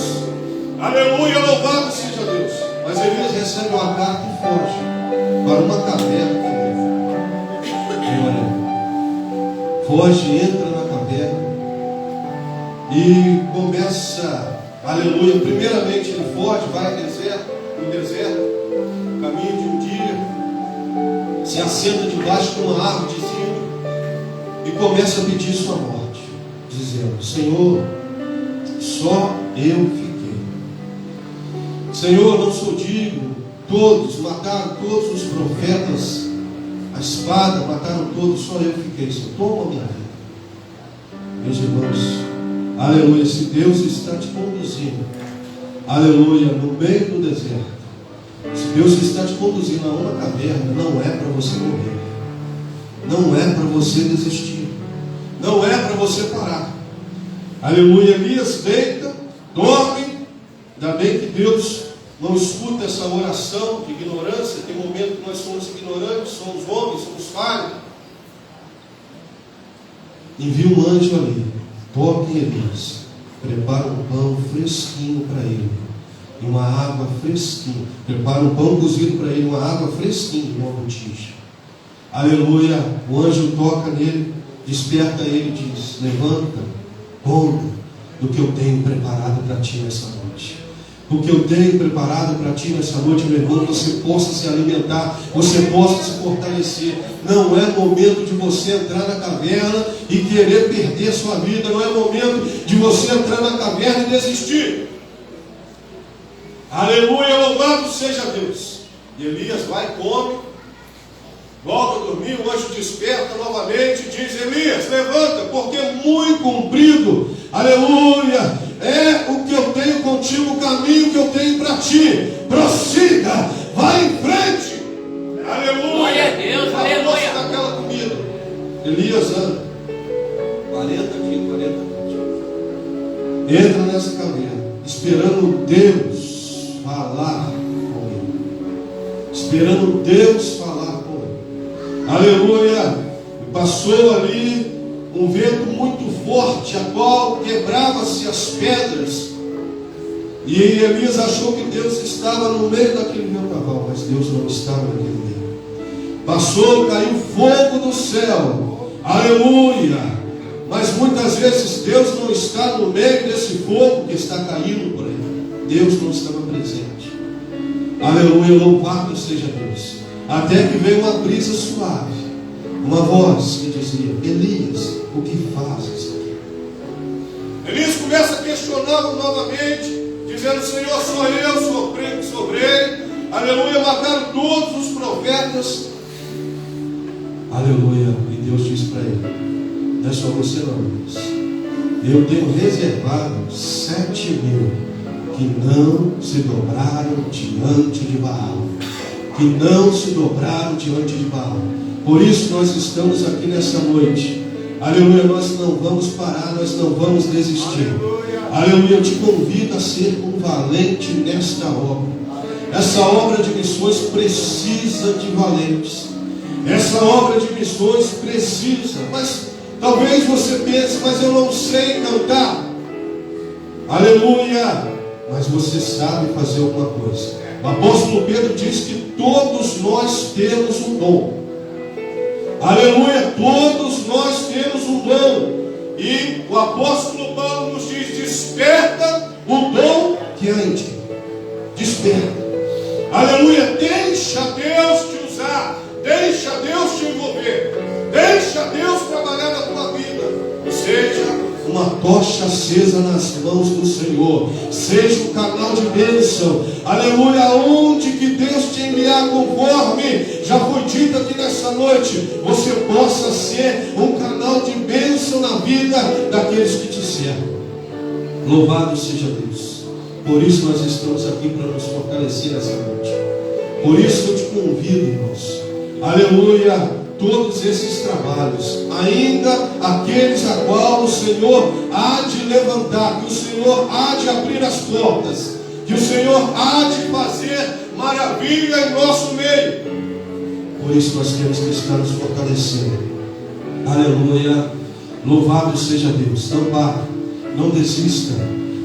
Aleluia, louvado seja Deus. Mas Elias recebe uma carta e foge para uma caverna também. Foge, entra na caverna e começa, aleluia, primeiramente ele foge, vai no deserto, caminho de um dia, se assenta debaixo de uma árvore de zinho e começa a pedir sua morte, dizendo: Senhor, só eu fiquei. Senhor, não sou digno. Todos mataram todos os profetas, a espada, mataram todos, só eu fiquei. Senhor, toma minha vida. Meus irmãos, aleluia, se Deus está te conduzindo, aleluia, no meio do deserto, se Deus está te conduzindo a uma caverna, não é para você morrer, não é para você desistir, não é para você parar. Aleluia, Elias deita, dorme. Ainda bem que Deus não escuta essa oração de ignorância. Tem momento que nós somos ignorantes, somos homens, somos falhos. Envia um anjo ali, toca em Elias, prepara um pão fresquinho para ele, e uma água fresquinha. Prepara um pão cozido para ele, uma água fresquinha, uma botija. Aleluia, o anjo toca nele, desperta ele e diz: levanta, come do que eu tenho preparado para ti nessa noite. O que eu tenho preparado para ti nessa noite, meu irmão, você possa se alimentar, você possa se fortalecer. Não é momento de você entrar na caverna e querer perder a sua vida. Não é momento de você entrar na caverna e desistir. Aleluia, louvado seja Deus. E Elias vai, come, volta a dormir, o anjo desperta novamente e diz: Elias, levanta, porque muito comprido, aleluia, é o que eu tenho contigo, o caminho que eu tenho para ti. Prossiga, vai em frente. Aleluia. Glória a Deus, aleluia. Daquela comida. Elias anda 40 dias, 40 noites. Entra nessa caverna, esperando Deus falar com ele. esperando Deus falar com ele. Aleluia! E passou ali um vento muito forte, a qual quebrava-se as pedras. E Elias achou que Deus estava no meio daquele vendaval, mas Deus não estava naquele meio. Passou, caiu fogo do céu. Aleluia! Mas muitas vezes Deus não está no meio desse fogo que está caindo por aí. Deus não estava presente. Aleluia, louvado seja Deus. Até que veio uma brisa suave, uma voz que dizia: Elias, o que fazes aqui? Elias começa a questioná-lo novamente, dizendo: Senhor, sou eu, sobrei. Aleluia, mataram todos os profetas. Aleluia, e Deus diz para ele: não é só você não, Elias. Eu tenho reservado 7.000 que não se dobraram diante de Baal. Que não se dobraram diante de Baal. Por isso nós estamos aqui nessa noite. Aleluia, nós não vamos parar, nós não vamos desistir. Aleluia, eu te convido a ser um valente nesta obra. Essa obra de missões precisa de valentes. Essa obra de missões precisa, mas talvez você pense: mas eu não sei cantar. Aleluia, mas você sabe fazer alguma coisa. O apóstolo Pedro diz que todos nós temos um dom. Aleluia, todos nós temos um dom. E o apóstolo Paulo nos diz: desperta o dom que há em ti. Desperta. Aleluia, deixa Deus te usar. Deixa Deus te envolver. Deixa Deus trabalhar na tua vida. Seja uma tocha acesa nas mãos do Senhor. Seja um canal de bênção. Aleluia, aonde que Deus te enviar, conforme já foi dito aqui nessa noite, você possa ser um canal de bênção na vida daqueles que te servem. Louvado seja Deus. Por isso nós estamos aqui para nos fortalecer nessa noite. Por isso eu te convido, irmãos. Aleluia, todos esses trabalhos, ainda aqueles a qual o Senhor há de levantar, que o Senhor há de abrir as portas, que o Senhor há de fazer maravilha em nosso meio. Por isso nós temos que estar nos fortalecendo. Aleluia, louvado seja Deus. Não pare, não desista,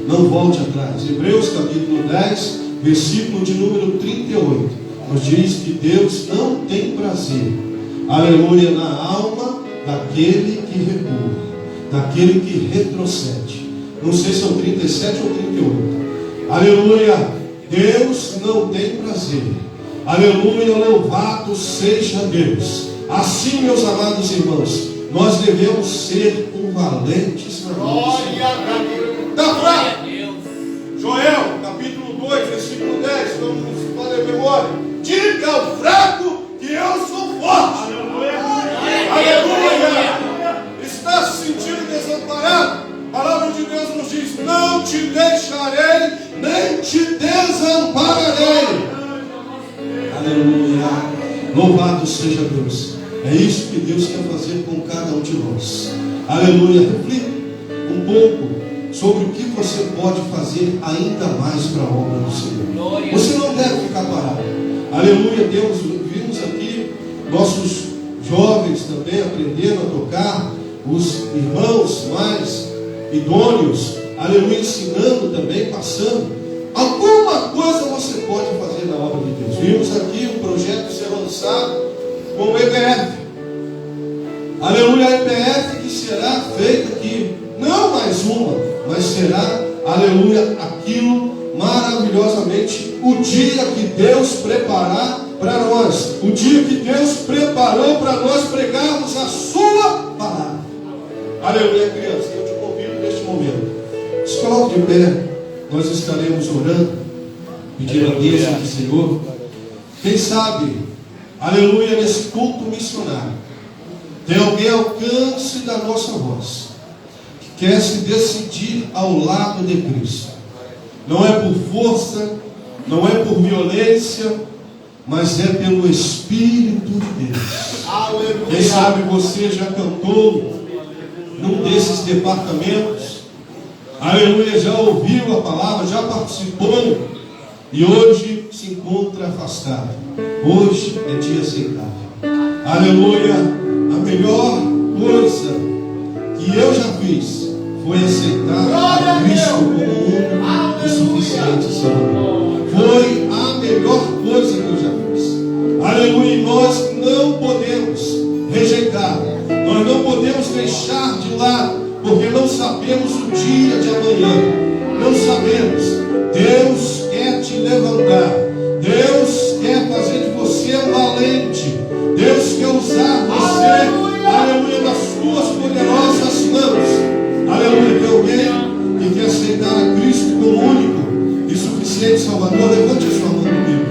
não volte atrás. Hebreus capítulo 10, versículo de número 38, nos diz que Deus não tem prazer, aleluia, na alma daquele que recua, daquele que retrocede. Não sei se são 37 ou 38. Aleluia, Deus não tem prazer. Aleluia, louvado seja Deus. Assim, meus amados irmãos, nós devemos ser valentes na vida. Está fraco? Joel, capítulo 2, versículo 10, vamos fazer a memória. Diga ao fraco que eu sou forte. Aleluia. Está se sentindo desamparado? A palavra de Deus nos diz: não te deixarei, nem te desampararei. Aleluia. Louvado seja Deus. É isso que Deus quer fazer com cada um de nós. Aleluia. Reflita um pouco sobre o que você pode fazer ainda mais para a obra do Senhor. Você não deve ficar parado. Aleluia, Deus, vimos aqui nossos jovens também aprendendo a tocar, os irmãos mais idôneos, aleluia, ensinando também, passando. Alguma coisa você pode fazer na obra de Deus. Vimos aqui um projeto ser lançado com o EPF. Aleluia, a EPF que será feita aqui, não mais uma, mas será, aleluia, aquilo maravilhosamente, o dia que Deus preparar para nós, o dia que Deus preparou para nós pregarmos a sua palavra. Aleluia, criança, eu te convido neste momento, se coloque de pé, nós estaremos orando, pedindo a bênção do Senhor. Quem sabe, aleluia, nesse culto missionário, tem alguém ao alcance da nossa voz, que quer se decidir ao lado de Cristo. Não é por força, não é por violência, mas é pelo Espírito de Deus. Aleluia. Quem sabe você já cantou num desses departamentos, aleluia, já ouviu a palavra, já participou, e hoje se encontra afastado. Hoje é dia aceitável. Aleluia! A melhor coisa que eu já fiz foi aceitar a Cristo como único e suficiente Salvador. Foi a melhor coisa que eu já fiz. Aleluia! E nós não podemos rejeitar, nós não podemos deixar de lado, porque não sabemos o dia de amanhã. Não sabemos. Deus quer te levantar. Deus quer fazer de você um valente. Deus quer usar você, aleluia, nas suas poderosas mãos. Aleluia, que alguém que quer aceitar a Cristo como único e suficiente Salvador, levante a sua mão comigo.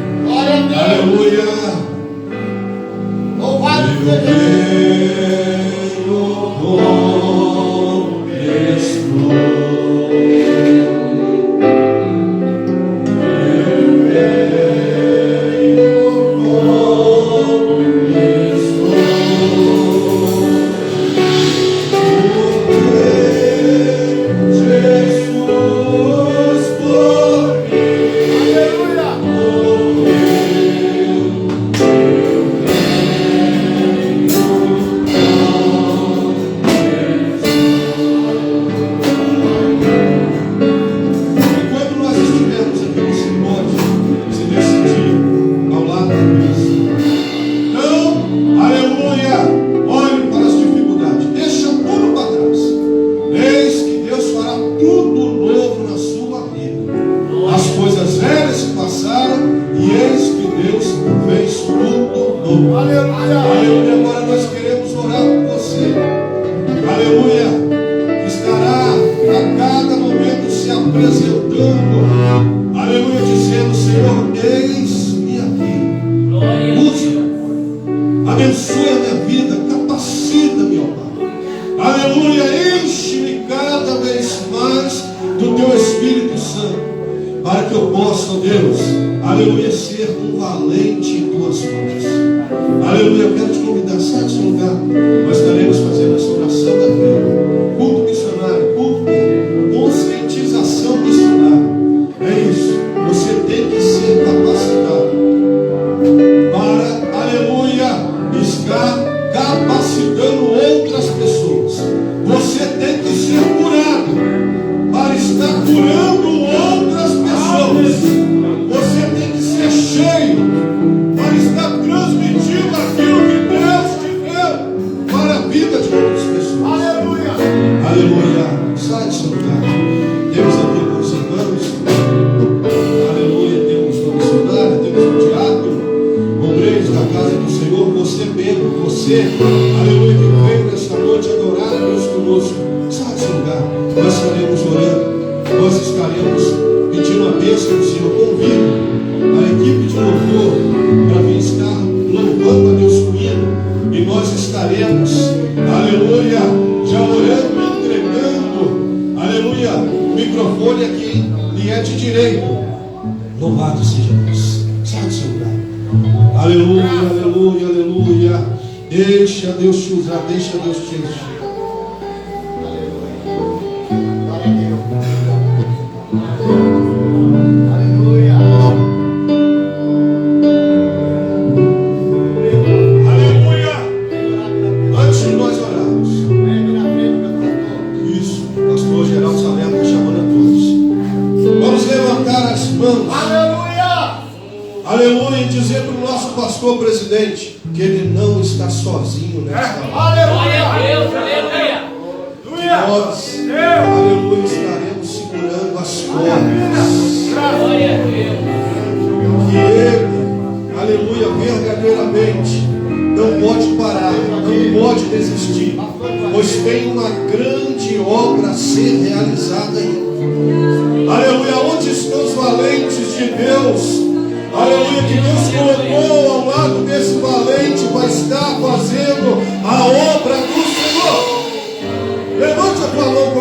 Aleluia. Louvado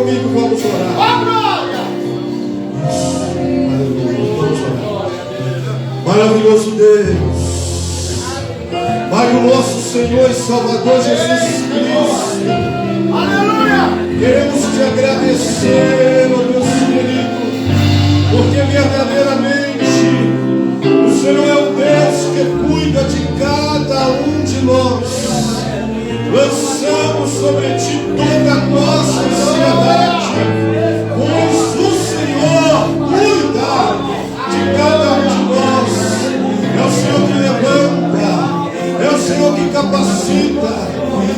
Eu venho com Cristo. Maravilhoso Deus, Pai, o nosso Senhor e Salvador Jesus Cristo, aleluia! Queremos te agradecer, ó Deus querido, porque verdadeiramente Você não é o Deus que cuida de cada um de nós. Lançamos sobre ti toda a nossa ansiedade, pois o Senhor cuida de cada um de nós. É o Senhor que levanta, é o Senhor que capacita,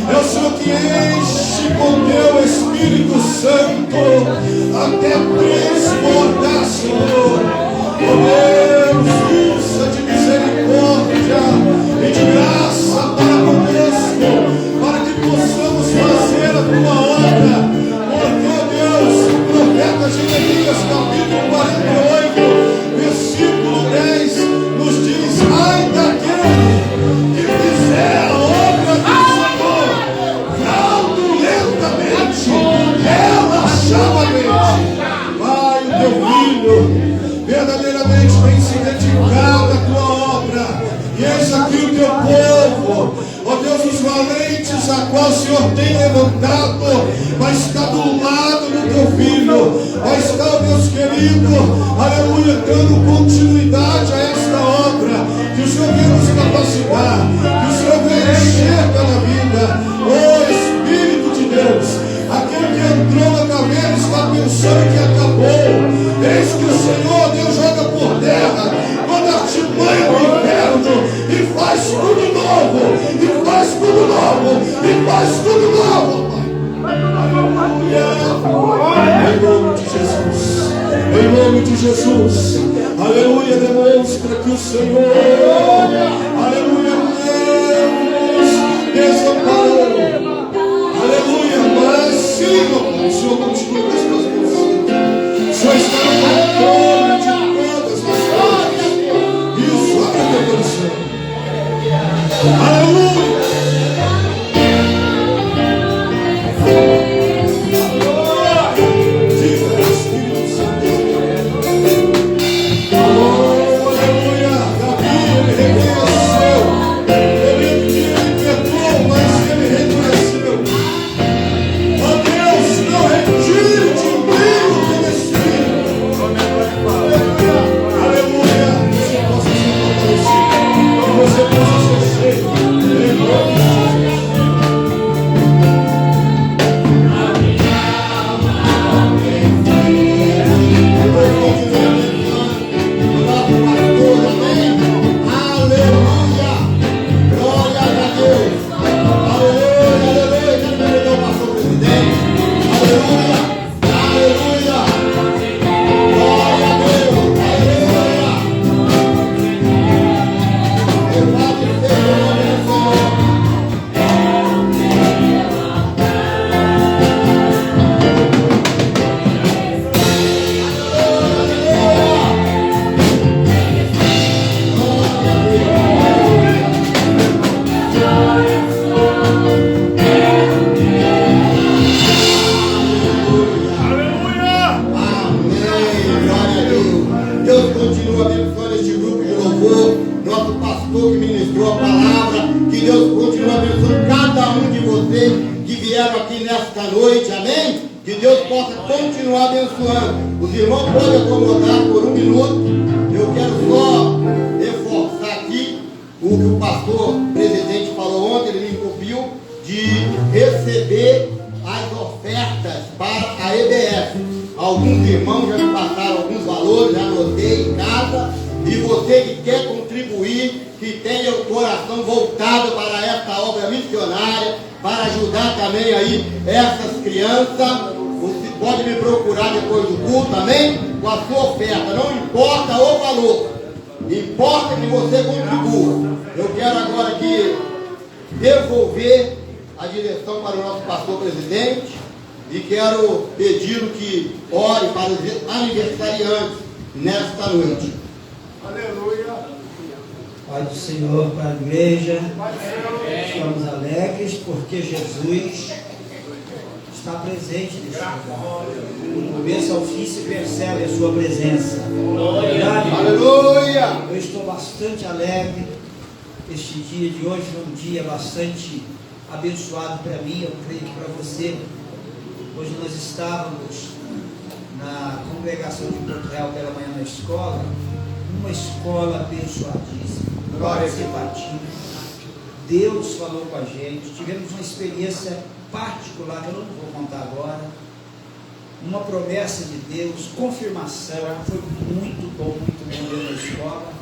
é o Senhor que enche com teu Espírito Santo até transbordar, Senhor. Oh Deus, usa de misericórdia e de graça para conosco, para que possamos fazer a tua obra. Porque, oh Deus, o profeta Jeremias, capítulo 48, versículo 10, nos diz: ai daquele que fizer a obra do Senhor fraudulentamente, relaxadamente. Pai, o teu filho verdadeiramente tem se dedicado à tua obra, e eis aqui o teu povo, ó Deus, os valentes a qual o Senhor tem levantado, vai estar do lado do teu filho, vai estar, Deus querido, aleluia, dando continuidade a esta obra, que o Senhor venha nos capacitar, que o Senhor venha encher cada vida. Ó Espírito de Deus, aquele que entrou na caverna está pensando que acabou. Eis que o Senhor, Deus, joga por terra toda a artimanha do inferno e faz tudo novo, e faz tudo novo, e faz tudo novo, Pai. Em nome de Jesus, em nome de Jesus, aleluia, demonstra que o Senhor, aleluia, Deus, desamparou. Aleluia, mas sim, o Senhor continua com as tuas mãos. O Senhor está no controle de todas as coisas. Isso, abre teu coração. Aleluia. Diga, Espírito Santo. Oh, aleluia. Davi, ele reconheceu. Ele pecou, mas ele reconheceu. Oh Deus, não retire de mim o teu Espírito. Aleluia. Que você possa ser cheio. Em nome de abençoado para mim, eu creio que para você. Hoje nós estávamos na congregação de Porto Real pela manhã na escola uma escola abençoadíssima, participativa. Deus falou com a gente, tivemos uma experiência particular, que eu não vou contar agora, uma promessa de Deus, confirmação, foi muito bom dentro da escola.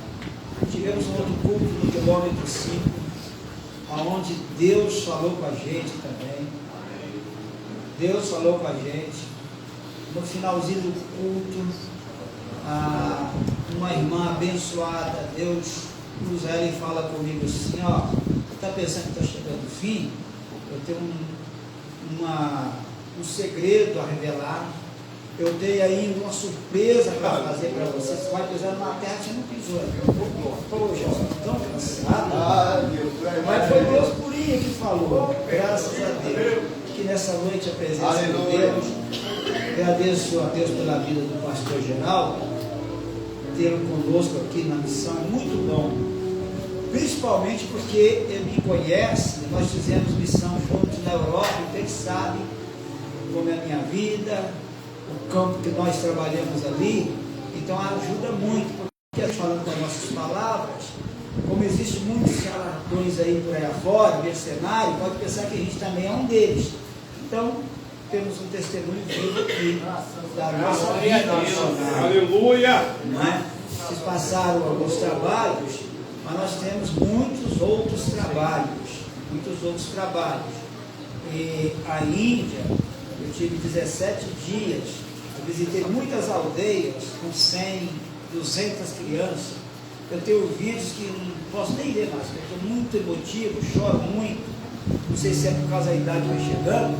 Tivemos um outro culto no quilômetro 5, onde Deus falou com a gente também. Deus falou com a gente. No finalzinho do culto, uma irmã abençoada, Deus usa ela e fala comigo assim, ó, está pensando que está chegando o fim? Eu tenho um segredo a revelar. Eu dei aí uma surpresa para fazer para você. Você vai pisar numa terra que você não pisou. Poxa, eu estou tão cansado. Mas foi Deus purinho que falou. Graças a Deus. Que nessa noite a presença de Deus. Agradeço a Deus pela vida do pastor Geraldo. Tê-lo conosco aqui na missão é muito bom. Principalmente porque ele me conhece. Nós fizemos missão juntos na Europa. Então ele sabe como é a minha vida, o campo que nós trabalhamos ali. Então ajuda muito, porque falando com as nossas palavras, como existe muitos charlatões aí por aí afora, mercenário, pode pensar que a gente também é um deles. Então temos um testemunho vivo aqui da nossa vida missionária. Aleluia! Não é? Vocês passaram alguns trabalhos, mas nós temos muitos outros trabalhos. E a Índia, eu tive 17 dias, eu visitei muitas aldeias com 100, 200 crianças. Eu tenho vídeos que não posso nem ver mais, porque eu estou muito emotivo, choro muito. Não sei se é por causa da idade que vai chegando,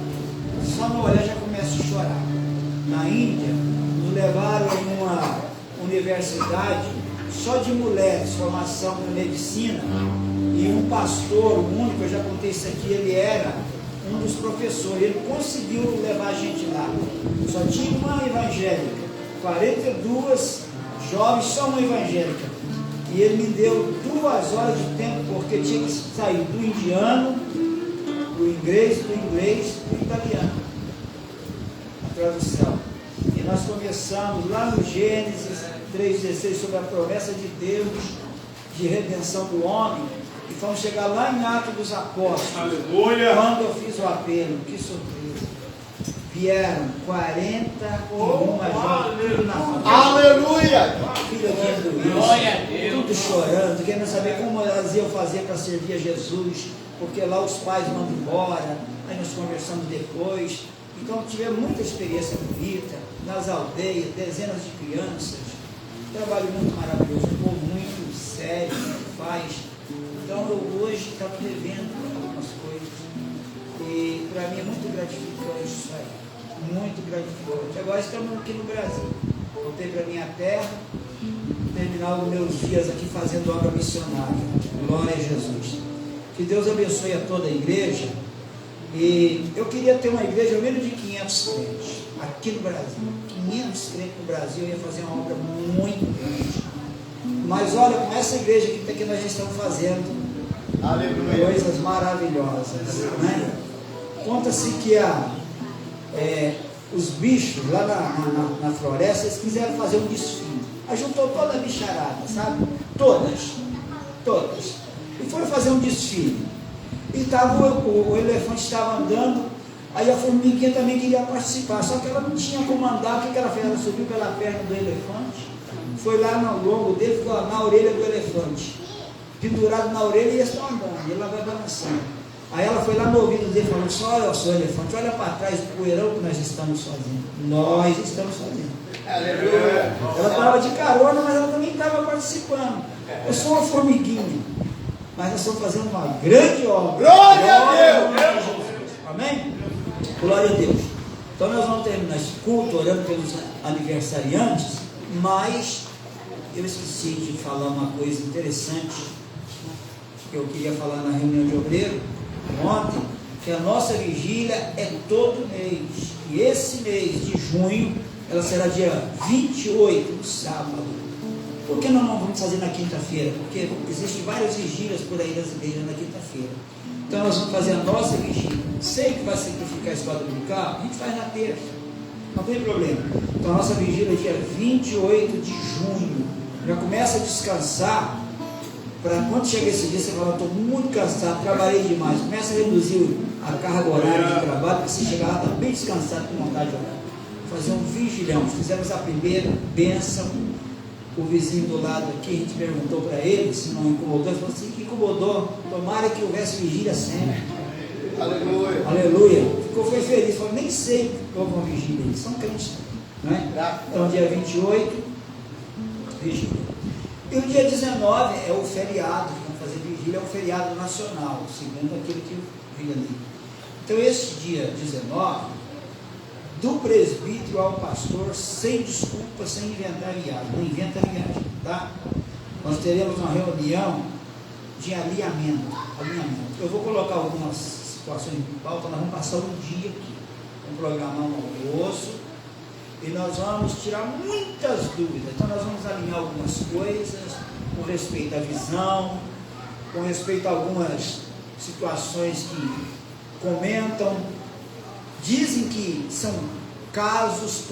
só no olhar já começo a chorar. Na Índia, nos levaram a uma universidade só de mulheres, formação para medicina, e um pastor, o único, eu já contei isso aqui, ele era um dos professores, ele conseguiu levar a gente lá. Só tinha uma evangélica, 42 jovens, só uma evangélica. E ele me deu 2 horas de tempo, porque tinha que sair do indiano, do inglês, do italiano. A tradução. E nós começamos lá no Gênesis 3,16 sobre a promessa de Deus de redenção do homem. E vamos chegar lá em Atos dos Apóstolos. Aleluia! Quando eu fiz o apelo, que surpresa! Vieram 41 jovens na frente. Aleluia! Filha de Glória a Deus. tudo chorando, querendo saber como elas iam fazer para servir a Jesus, porque lá os pais mandam embora. Aí nós conversamos depois. Então tivemos muita experiência bonita nas aldeias, dezenas de crianças. Trabalho muito maravilhoso, um povo muito sério, muito faz. Então eu hoje estava revendo algumas coisas e para mim é muito gratificante isso aí, muito gratificante. Agora estamos aqui no Brasil, voltei para minha terra, terminar os meus dias aqui fazendo obra missionária. Glória a Jesus. Que Deus abençoe a toda a igreja. E eu queria ter uma igreja ao menos de 500 crentes aqui no Brasil. 500 crentes no Brasil, eu ia fazer uma obra muito grande. Mas olha, com essa igreja que nós já estamos fazendo coisas maravilhosas, né? Conta-se que os bichos lá na floresta, eles quiseram fazer um desfile. Aí juntou toda a bicharada, sabe? Todas. E foram fazer um desfile. E o elefante estava andando, aí a formiguinha também queria participar, só que ela não tinha como andar. O que ela fez? Ela subiu pela perna do elefante, foi lá no longo dele, ficou na orelha do elefante, pendurado na orelha, e eles estão andando, e ela vai balançando. Aí ela foi lá no ouvido dele, falando assim: olha, seu elefante, olha para trás do poeirão que nós estamos fazendo. Nós estamos fazendo. Aleluia. Ela estava de carona, mas ela também estava participando. Eu sou uma formiguinha, mas nós estamos fazendo uma grande obra. Glória a Deus! Amém? Glória a Deus. Então nós vamos terminar esse culto orando pelos aniversariantes, mas eu esqueci de falar uma coisa interessante que eu queria falar na reunião de obreiro ontem, que a nossa vigília é todo mês, e esse mês de junho ela será dia 28, no sábado. Por que nós não vamos fazer na quinta-feira? Porque existem várias vigílias por aí das igrejas na quinta-feira. Então nós vamos fazer a nossa vigília. Sei que vai sacrificar a escola dominical, a gente faz na terça, não tem problema. Então a nossa vigília é dia 28 de junho, Já começa a descansar, para quando chega esse dia, você fala, estou muito cansado, trabalhei demais. Começa a reduzir a carga horária de trabalho, para você chegar lá, está bem descansado, com vontade de orar. Fazer um vigilhão. Fizemos a primeira bênção. O vizinho do lado aqui, a gente perguntou para ele se não incomodou. Ele falou assim: que incomodou? Tomara que houvesse vigília sempre. Aleluia. Aleluia. Foi feliz. Falou: nem sei que houve uma vigília. Eles são crentes, não é? Então, dia 28, vigília. E o dia 19 é o feriado. Vamos fazer vigília, é o feriado nacional, segundo aquilo que eu vi ali. Então, esse dia 19, do presbítero ao pastor, sem desculpa, sem inventar viagem. Não inventa viagem, tá? Nós teremos uma reunião de alinhamento. Eu vou colocar algumas situações em pauta, nós vamos passar um dia aqui. Vamos programar um almoço e nós vamos tirar muitas dúvidas. Então nós vamos alinhar algumas coisas com respeito à visão, com respeito a algumas situações que comentam. Dizem que são casos